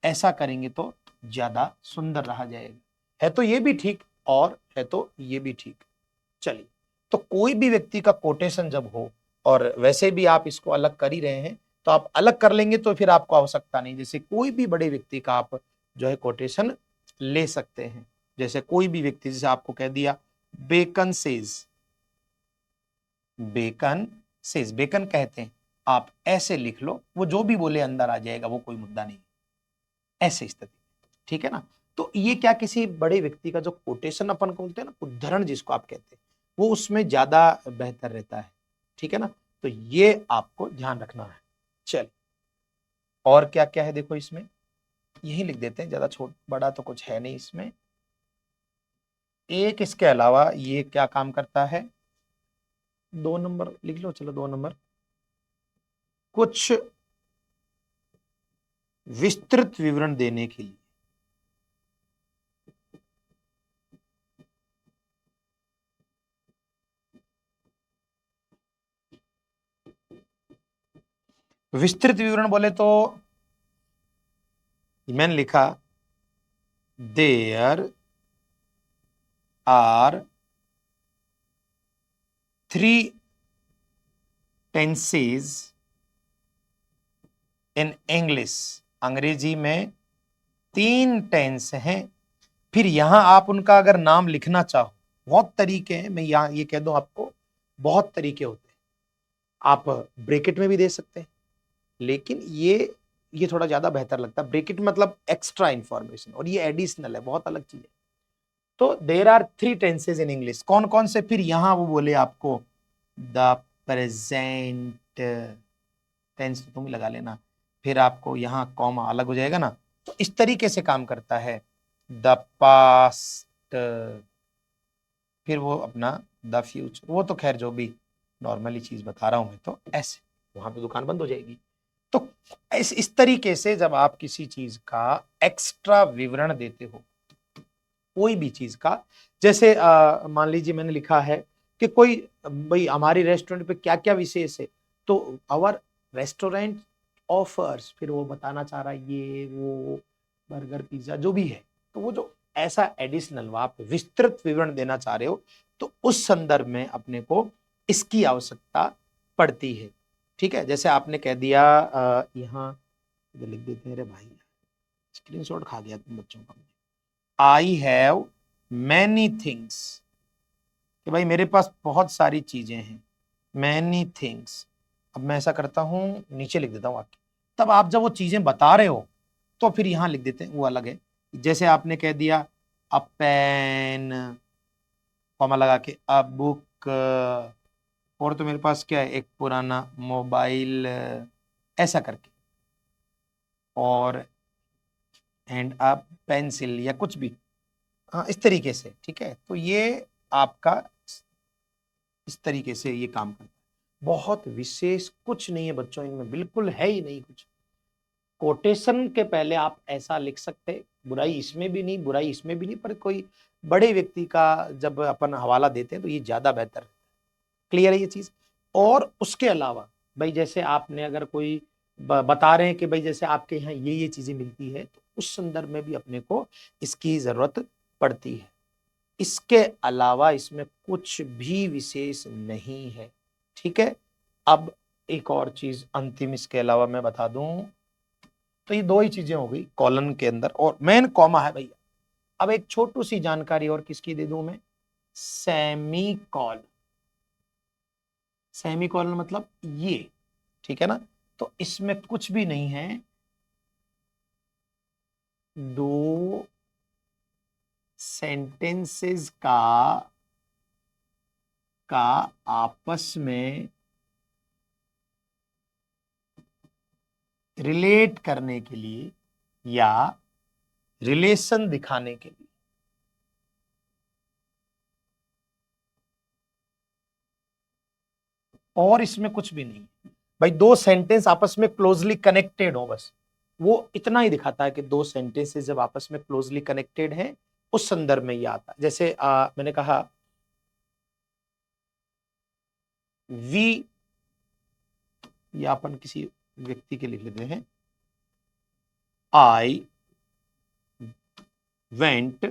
ऐसा करेंगे तो ज्यादा सुंदर रहा जाएगा। है तो ये भी ठीक, और है तो ये भी ठीक। चलिए, तो कोई भी व्यक्ति का कोटेशन जब हो, और वैसे भी आप इसको अलग कर ही रहे हैं, तो आप अलग कर लेंगे तो फिर आपको आवश्यकता नहीं। जैसे कोई भी बड़े व्यक्ति का आप जो है कोटेशन ले सकते हैं। जैसे कोई भी व्यक्ति, जैसे आपको कह दिया Bacon says, Bacon says, Bacon कहते हैं, आप ऐसे लिख लो, वो जो भी बोले अंदर आ जाएगा, वो कोई मुद्दा नहीं, ऐसे स्थिति, ठीक है ना। तो ये क्या, किसी बड़े व्यक्ति का जो कोटेशन अपन को बोलते हैं ना, उद्धरण जिसको आप कहते हैं, वो उसमें ज्यादा बेहतर रहता है, ठीक है ना। तो ये आपको ध्यान रखना है। चल, और क्या क्या है देखो इसमें, यही लिख देते हैं, ज्यादा छोट बड़ा तो कुछ है नहीं इसमें। एक इसके अलावा ये क्या काम करता है, 2 नंबर लिख लो, चलो 2 नंबर, कुछ विस्तृत विवरण देने के लिए। विस्तृत विवरण बोले तो मैंने लिखा there are 3 tenses in English. अंग्रेजी में 3 टेंस हैं। फिर यहां आप उनका अगर नाम लिखना चाहो, बहुत तरीके हैं, मैं यहां ये कह दूं आपको, बहुत तरीके होते हैं। आप ब्रैकेट में भी दे सकते हैं, लेकिन ये थोड़ा ज्यादा बेहतर लगता है। ब्रैकेट मतलब एक्स्ट्रा इंफॉर्मेशन, और ये एडिशनल है, बहुत अलग चीज है। तो there are 3 tenses in English. कौन कौन से? फिर यहां वो बोले आपको द प्रेजेंट टेंस, तो तुम ही लगा लेना। फिर आपको यहाँ कॉमा अलग हो जाएगा ना। तो इस तरीके से काम करता है। द पास्ट, फिर वो अपना द फ्यूचर। वो तो खैर जो भी नॉर्मली चीज बता रहा हूं मैं, तो ऐसे वहां पे दुकान बंद हो जाएगी। तो इस तरीके से जब आप किसी चीज का एक्स्ट्रा विवरण देते हो, कोई भी चीज का, जैसे मान लीजिए मैंने लिखा है कि कोई, भाई हमारी रेस्टोरेंट पे क्या क्या विशेष है, तो आवर रेस्टोरेंट ऑफर्स, फिर वो बताना चाह रहा है ये वो बर्गर पिज्जा जो भी है। तो वो जो ऐसा एडिशनल आप विस्तृत विवरण देना चाह रहे हो, तो उस संदर्भ में अपने को इसकी आवश्यकता पड़ती है। ठीक है, जैसे आपने कह दिया यहाँ इधर लिख देते हैं। अरे भाई स्क्रीनशॉट खा गया तुम बच्चों का। आई हैव मैनी थिंग्स, कि भाई मेरे पास बहुत सारी चीजें हैं। मैनी थिंग्स, अब मैं ऐसा करता हूं, नीचे लिख देता हूं वाक्य। तब आप जब वो चीजें बता रहे हो, तो फिर यहां लिख देते हैं, वो अलग है। जैसे आपने कह दिया अ पेन, कॉमा लगा के अ बुक, और तो मेरे पास क्या है, एक पुराना मोबाइल, ऐसा करके, और एंड अ पेंसिल या कुछ भी, हाँ इस तरीके से। ठीक है, तो ये आपका इस तरीके से ये काम करता है। बहुत विशेष कुछ नहीं है बच्चों इनमें, बिल्कुल है ही नहीं कुछ। कोटेशन के पहले आप ऐसा लिख सकते, बुराई इसमें भी नहीं, बुराई इसमें भी नहीं, पर कोई बड़े व्यक्ति का जब अपन हवाला देते हैं तो ये ज्यादा बेहतर है। क्लियर है ये चीज? और उसके अलावा भाई जैसे आपने अगर कोई बता रहे हैं कि भाई जैसे आपके यहाँ ये चीजें मिलती है, तो उस संदर्भ में भी अपने को इसकी जरूरत पड़ती है। इसके अलावा इसमें कुछ भी विशेष नहीं है। ठीक है, अब एक और चीज अंतिम इसके अलावा मैं बता दूं, तो ये 2 ही चीजें हो गई कॉलन के अंदर, और मेन कॉमा है भैया। अब एक छोटू सी जानकारी और किसकी दे दूं मैं, सेमी कॉलन। सेमी कॉलन मतलब ये, ठीक है ना। तो इसमें कुछ भी नहीं है, 2 सेंटेंसेस का आपस में रिलेट करने के लिए या रिलेशन दिखाने के लिए। और इसमें कुछ भी नहीं है भाई, 2 सेंटेंस आपस में क्लोजली कनेक्टेड हो, बस वो इतना ही दिखाता है कि 2 सेंटेंसेस जब आपस में क्लोजली कनेक्टेड हैं, उस संदर्भ में ये आता है। जैसे मैंने कहा वी, या अपन किसी व्यक्ति के लिख लेते हैं, I went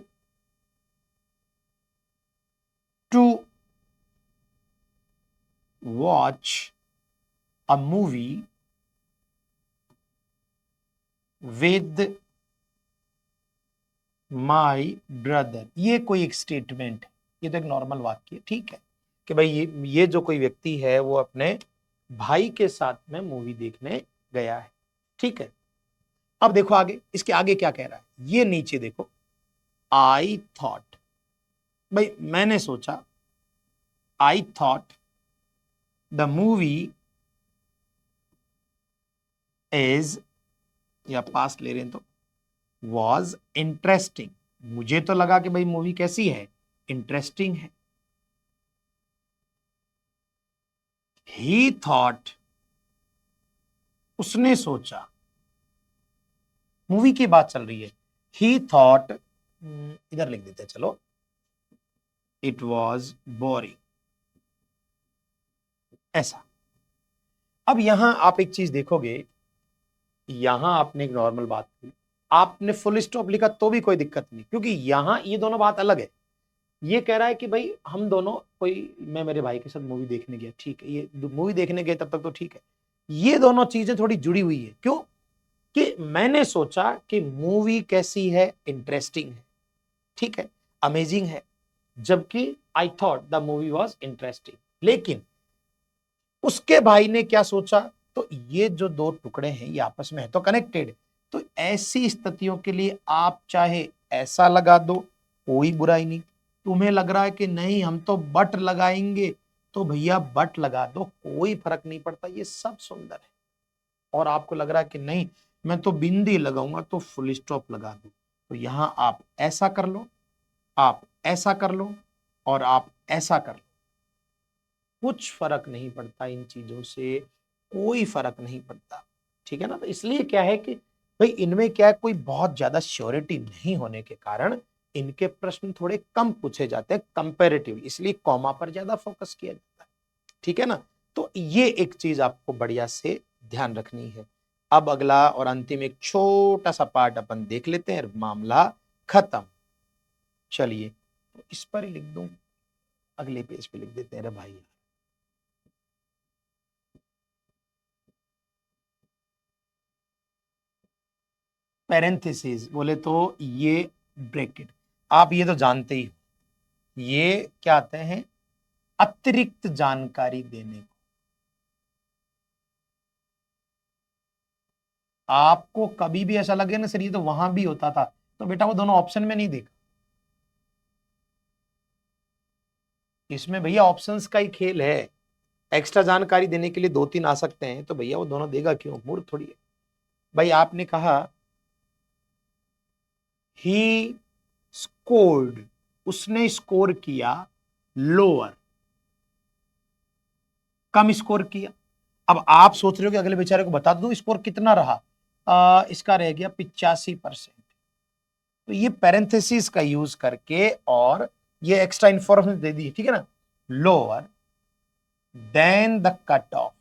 to watch a movie with my brother. ये कोई एक स्टेटमेंट है, ये तो एक नॉर्मल वाक्य है। ठीक है, कि भाई ये जो कोई व्यक्ति है वो अपने भाई के साथ में मूवी देखने गया है। ठीक है, अब देखो आगे, इसके आगे क्या कह रहा है, ये नीचे देखो, आई थॉट, भाई मैंने सोचा, I thought the movie is, या पास्ट ले रहे हैं तो वॉज इंटरेस्टिंग। मुझे तो लगा कि भाई मूवी कैसी है, इंटरेस्टिंग है। ही थॉट, उसने सोचा, मूवी की बात चल रही है। ही थॉट, इधर लिख देते हैं चलो, इट वॉज बोरिंग, ऐसा। अब यहां आप एक चीज देखोगे, यहां आपने एक नॉर्मल बात की, आपने फुल स्टॉप लिखा तो भी कोई दिक्कत नहीं, क्योंकि यहां ये दोनों बात अलग है। ये कह रहा है कि भाई हम दोनों, कोई मैं मेरे भाई के साथ मूवी देखने गया, ठीक है, ये मूवी देखने गए तब तक तो ठीक है। ये दोनों चीजें थोड़ी जुड़ी हुई है, क्यों? कि मैंने सोचा कि मूवी कैसी है, इंटरेस्टिंग है, ठीक है, अमेजिंग है, जबकि I thought the movie was interesting. लेकिन उसके भाई ने क्या सोचा, तो ये जो दो टुकड़े हैं ये आपस में है तो कनेक्टेड। तो ऐसी स्थितियों के लिए आप चाहे ऐसा लगा दो, कोई बुराई नहीं। तुम्हें लग रहा है कि नहीं हम तो बट लगाएंगे, तो भैया बट लगा दो, कोई फर्क नहीं पड़ता, ये सब सुंदर है। और आपको लग रहा है कि नहीं मैं तो बिंदी लगाऊंगा, तो फुल स्टॉप लगा दो। तो यहां आप ऐसा कर लो, आप ऐसा कर लो, और आप ऐसा कर लो, कुछ फर्क नहीं पड़ता इन चीजों से, कोई फर्क नहीं पड़ता, ठीक है ना। तो इसलिए क्या है कि भाई इनमें क्या है, कोई बहुत ज्यादा श्योरिटी नहीं होने के कारण इनके प्रश्न थोड़े कम पूछे जाते हैं कंपैरेटिवली, इसलिए कॉमा पर ज्यादा फोकस किया जाता है, ठीक है ना। तो ये एक चीज आपको बढ़िया से ध्यान रखनी है। अब अगला और अंतिम एक छोटा सा पार्ट अपन देख लेते हैं, मामला खत्म। चलिए, तो इस पर ही लिख दूं, अगले पेज पे लिख देते हैं रे भाई। पैरेंथेसिस बोले तो ये ब्रैकेट, आप ये तो जानते ही हो, ये क्या आते हैं, अतिरिक्त जानकारी देने को। आपको कभी भी ऐसा लगे ना सर ये तो वहां भी होता था, तो बेटा वो दोनों ऑप्शन में नहीं देखा, इसमें भैया ऑप्शंस का ही खेल है। एक्स्ट्रा जानकारी देने के लिए दो तीन आ सकते हैं, तो भैया वो दोनों देगा क्यों, मूर्ख थोड़ी है। भाई आपने कहा ही स्कोर्ड, उसने स्कोर किया लोअर, कम स्कोर किया। अब आप सोच रहे हो कि अगले बेचारे को बता दो स्कोर कितना रहा, इसका रह गया 85%। तो ये पैरेंथेसिस का यूज करके और ये एक्स्ट्रा इंफॉर्मेशन दे दी, ठीक है ना, lower than the cut off,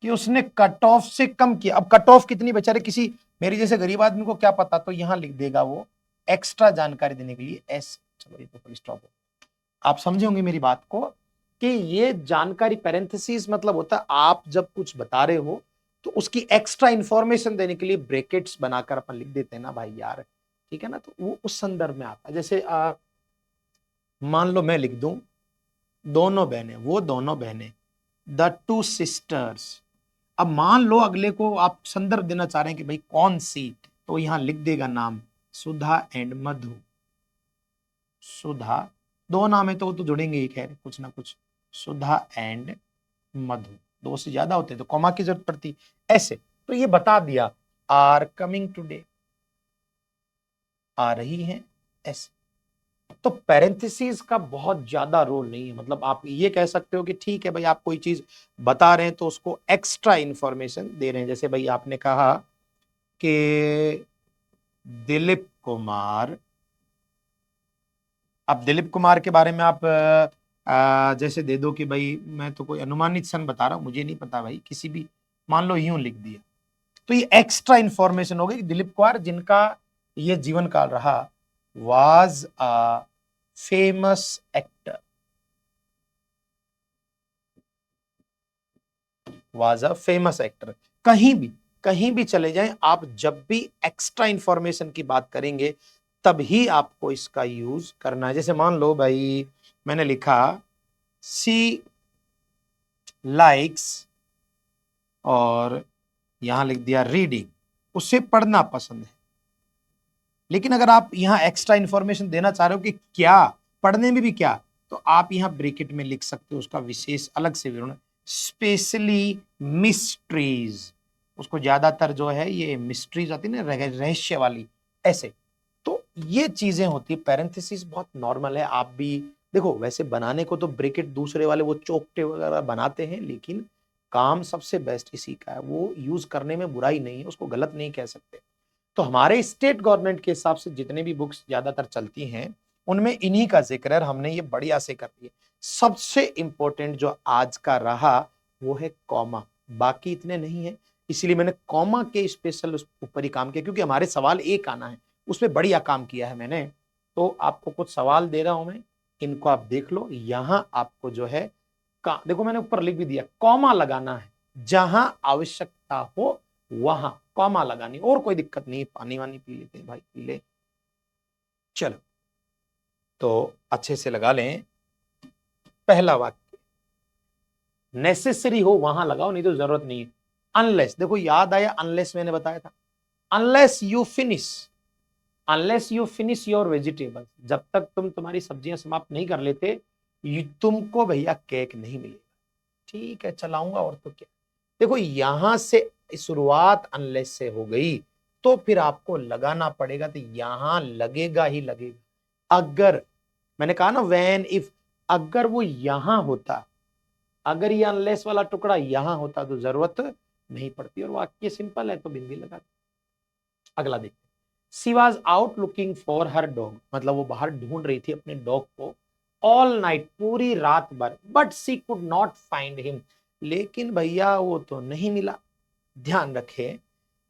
कि उसने कट ऑफ से कम किया। अब कट ऑफ कितनी, बेचारे किसी मेरे जैसे गरीब आदमी को क्या पता, तो यहां लिख देगा वो एक्स्ट्रा जानकारी देने के लिए एस। चलो ये तो स्टॉप हो, आप समझे होंगे मेरी बात को, कि ये जानकारी पैरेंथेसिस मतलब होता है आप जब कुछ बता रहे हो तो उसकी एक्स्ट्रा इंफॉर्मेशन देने के लिए ब्रैकेट्स बनाकर अपन लिख देते हैं ना भाई यार, ठीक है ना। तो वो उस संदर्भ में आता है, जैसे मान लो मैं लिख दूं दोनों बहनें, वो दोनों बहनें, द टू सिस्टर्स। अब मान लो अगले को आप संदर्भ देना चाह रहे हैं कि भाई कौन सी, तो यहां लिख देगा नाम सुधा एंड मधु। सुधा, दो नाम है तो वो तो जुड़ेंगे ही, खैर कुछ ना कुछ, सुधा एंड मधु, दो से ज्यादा होते तो कॉमा की जरूरत पड़ती ऐसे। तो ये बता दिया आर कमिंग टुडे, आ रही हैं ऐसे। तो पैरेंथेसिस का बहुत ज्यादा रोल नहीं है, मतलब आप ये कह सकते हो कि ठीक है भाई आप कोई चीज बता रहे हैं तो उसको एक्स्ट्रा इंफॉर्मेशन दे रहे हैं। जैसे भाई आपने कहा कि दिलीप कुमार, अब दिलीप कुमार के बारे में आप जैसे दे दो कि भाई मैं तो कोई अनुमानित सन बता रहा हूं, मुझे नहीं पता भाई, किसी भी मान लो यूं लिख दिया, तो ये एक्स्ट्रा इंफॉर्मेशन हो गई कि दिलीप कुमार जिनका ये जीवन काल रहा was a famous actor, was a famous actor. कहीं भी चले जाएं आप, जब भी एक्स्ट्रा इंफॉर्मेशन की बात करेंगे तभी आपको इसका यूज करना है। जैसे मान लो भाई मैंने लिखा सी लाइक्स, और यहां लिख दिया रीडिंग, उसे पढ़ना पसंद है। लेकिन अगर आप यहां एक्स्ट्रा इंफॉर्मेशन देना चाह रहे हो कि क्या पढ़ने में भी क्या, तो आप यहां ब्रैकेट में लिख सकते हो उसका विशेष अलग से विवरण, स्पेशली मिस्ट्रीज, उसको ज्यादातर जो है ये मिस्ट्रीज आती है ना, रहस्य वाली, ऐसे। तो ये चीजें होती है, पैरेंथेसिस बहुत नॉर्मल है। आप भी देखो, वैसे बनाने को तो ब्रैकेट दूसरे वाले वो चौकटे वगैरह बनाते हैं, लेकिन काम सबसे बेस्ट इसी का है, वो यूज करने में बुराई नहीं है, उसको गलत नहीं कह सकते। तो हमारे स्टेट गवर्नमेंट के हिसाब से जितने भी बुक्स ज्यादातर चलती हैं उनमें इन्हीं का जिक्र है, हमने ये बढ़िया से कर दिए। सबसे इंपॉर्टेंट जो आज का रहा वो है कॉमा, बाकी इतने नहीं है, इसीलिए मैंने कॉमा के स्पेशल ऊपर ही काम किया, क्योंकि हमारे सवाल एक आना है, उसमें बढ़िया काम किया है मैंने। तो आपको कुछ सवाल दे रहा हूं मैं, इनको आप देख लो। यहां आपको जो है देखो मैंने ऊपर लिख भी दिया, कॉमा लगाना है, जहां आवश्यकता हो वहां कॉमा लगानी, और कोई दिक्कत नहीं। पानी वानी पी लेते हैं भाई, पी ले। चलो तो अच्छे से लगा लें। पहला वाक्य, नेसेसरी हो वहां लगाओ, नहीं तो जरूरत नहीं है। अनलेस, देखो याद आया अनलेस मैंने बताया था, unless you finish, unless you finish your vegetables, जब तक तुम तुम्हारी सब्जियां समाप्त नहीं कर लेते तुमको भैया केक नहीं मिलेगा। ठीक है चलाऊंगा, और तो क्या। देखो यहां से शुरुआत अनलेस से हो गई, तो फिर आपको लगाना पड़ेगा, तो यहां लगेगा ही लगेगा। अगर मैंने कहा ना व्हेन इफ, अगर वो यहां होता, अगर ये अनलेस वाला टुकड़ा यहां होता तो जरूरत नहीं पड़ती, और वाक्य सिंपल है तो बिंदी लगा दी। अगला देखते, she was out looking for her dog, मतलब वो बाहर ढूंढ रही थी अपने डॉग को, ऑल नाइट, पूरी रात भर, but she could not find him, लेकिन भैया वो तो नहीं मिला। ध्यान रखे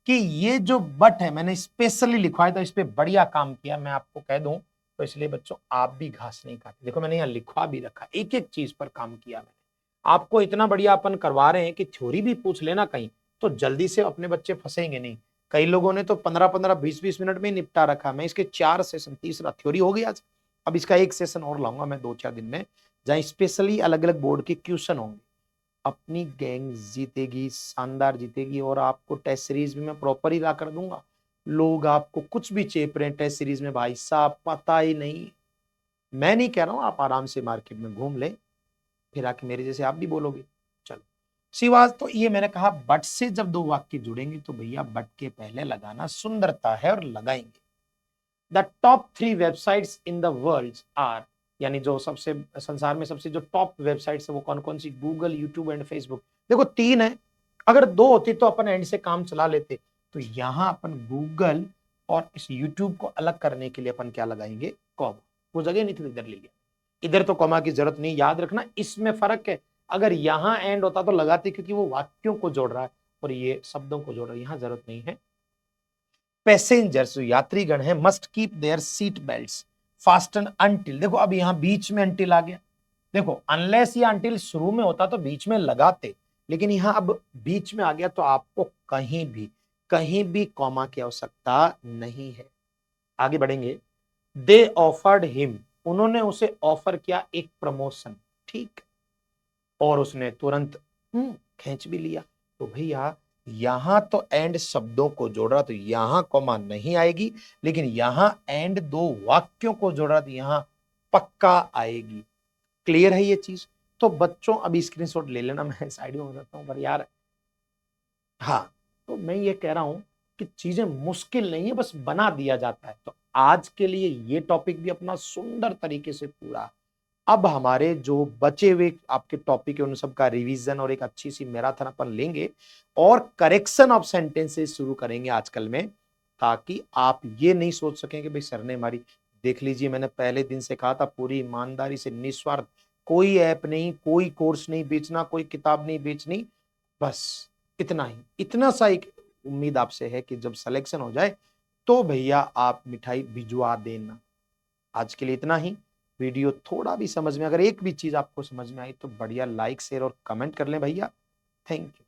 कि ये जो बट है मैंने स्पेशली लिखवाया, तो इस पे बढ़िया काम किया, मैं आपको कह दूं, तो इसलिए बच्चों आप भी घास नहीं काटे। देखो मैंने यहाँ लिखवा भी रखा, एक एक चीज पर काम किया मैंने। आपको इतना बढ़िया अपन करवा रहे हैं कि थ्योरी भी पूछ लेना कहीं, तो जल्दी से अपने बच्चे फंसेंगे नहीं। कई लोगों ने तो 15-15, 20-20 मिनट में निपटा रखा। मैं इसके 4 सेशन, तीसरा थ्योरी हो गया आज, अब इसका एक सेशन और लाऊंगा मैं 2-4 दिन में, जहां स्पेशली अलग अलग बोर्ड के क्वेश्चन होंगे। अपनी गैंग जीतेगी, शानदार जीतेगी, और आपको टेस्ट सीरीज में मैं प्रॉपर ही ला कर दूंगा। लोग आपको कुछ भी चेप रहे हैं टेस्ट सीरीज में, भाई साहब पता ही नहीं। मैं नहीं कह रहा हूं, आप आराम से मार्केट में घूम ले, फिर आके मेरे जैसे आप भी बोलोगे। चलो शिवाज, तो ये मैंने कहा बट से जब दो वाक्य जुड़ेंगे तो भैया बट के पहले लगाना सुंदरता है, और लगाएंगे। The top 3 websites in the world are, यानी जो सबसे संसार में सबसे जो टॉप वेबसाइट्स है वो कौन कौन सी, गूगल, यूट्यूब एंड फेसबुक। देखो 3 है, अगर 2 होती तो अपन एंड से काम चला लेते। तो यहां अपन गूगल और इस यूट्यूब को अलग करने के लिए अपन क्या लगाएंगे, कॉमा। वो जगह नहीं थी, इधर ले लिया। इधर तो कॉमा की जरूरत नहीं, याद रखना इसमें फर्क है। अगर यहां एंड होता तो लगाते, क्योंकि वो वाक्यों को जोड़ रहा है और ये शब्दों को जोड़ रहा है, यहां जरूरत नहीं है। पैसेंजर्स जो यात्रीगण है, must keep their seat belt fasten until, देखो अब यहां बीच में अनटिल आ गया। देखो अनलेस या अनटिल शुरू में होता तो बीच में लगाते, लेकिन यहां अब बीच में आ गया, तो आपको कहीं भी कॉमा की आवश्यकता नहीं है। आगे बढ़ेंगे। दे ऑफर्ड हिम, उन्होंने उसे ऑफर किया एक प्रमोशन, ठीक, और उसने तुरंत खींच भी लिया। तो भैया यहां तो एंड शब्दों को जोड़ रहा, तो यहां कॉमा नहीं आएगी, लेकिन यहां एंड दो वाक्यों को जोड़ रहा, तो यहां पक्का आएगी। क्लियर है ये चीज? तो बच्चों अभी स्क्रीनशॉट ले लेना, मैं साइड में हो जाता हूं पर यार। हाँ, तो मैं ये कह रहा हूं कि चीजें मुश्किल नहीं है, बस बना दिया जाता है। तो आज के लिए ये टॉपिक भी अपना सुंदर तरीके से पूरा। अब हमारे जो बचे हुए आपके टॉपिक है उन सब का रिवीजन और एक अच्छी सी मैराथन अपन लेंगे, और करेक्शन ऑफ सेंटेंसेस शुरू करेंगे आजकल में, ताकि आप ये नहीं सोच सकें कि भाई सर ने हमारी, देख लीजिए मैंने पहले दिन से कहा था पूरी ईमानदारी से निस्वार्थ, कोई ऐप नहीं, कोई कोर्स नहीं बेचना, कोई किताब नहीं बेचनी, बस इतना ही, इतना सा एक उम्मीद आपसे है कि जब सिलेक्शन हो जाए तो भैया आप मिठाई भिजवा देना। आज के लिए इतना ही। वीडियो थोड़ा भी समझ में, अगर एक भी चीज आपको समझ में आई तो बढ़िया लाइक शेयर और कमेंट कर लें भैया। Thank you.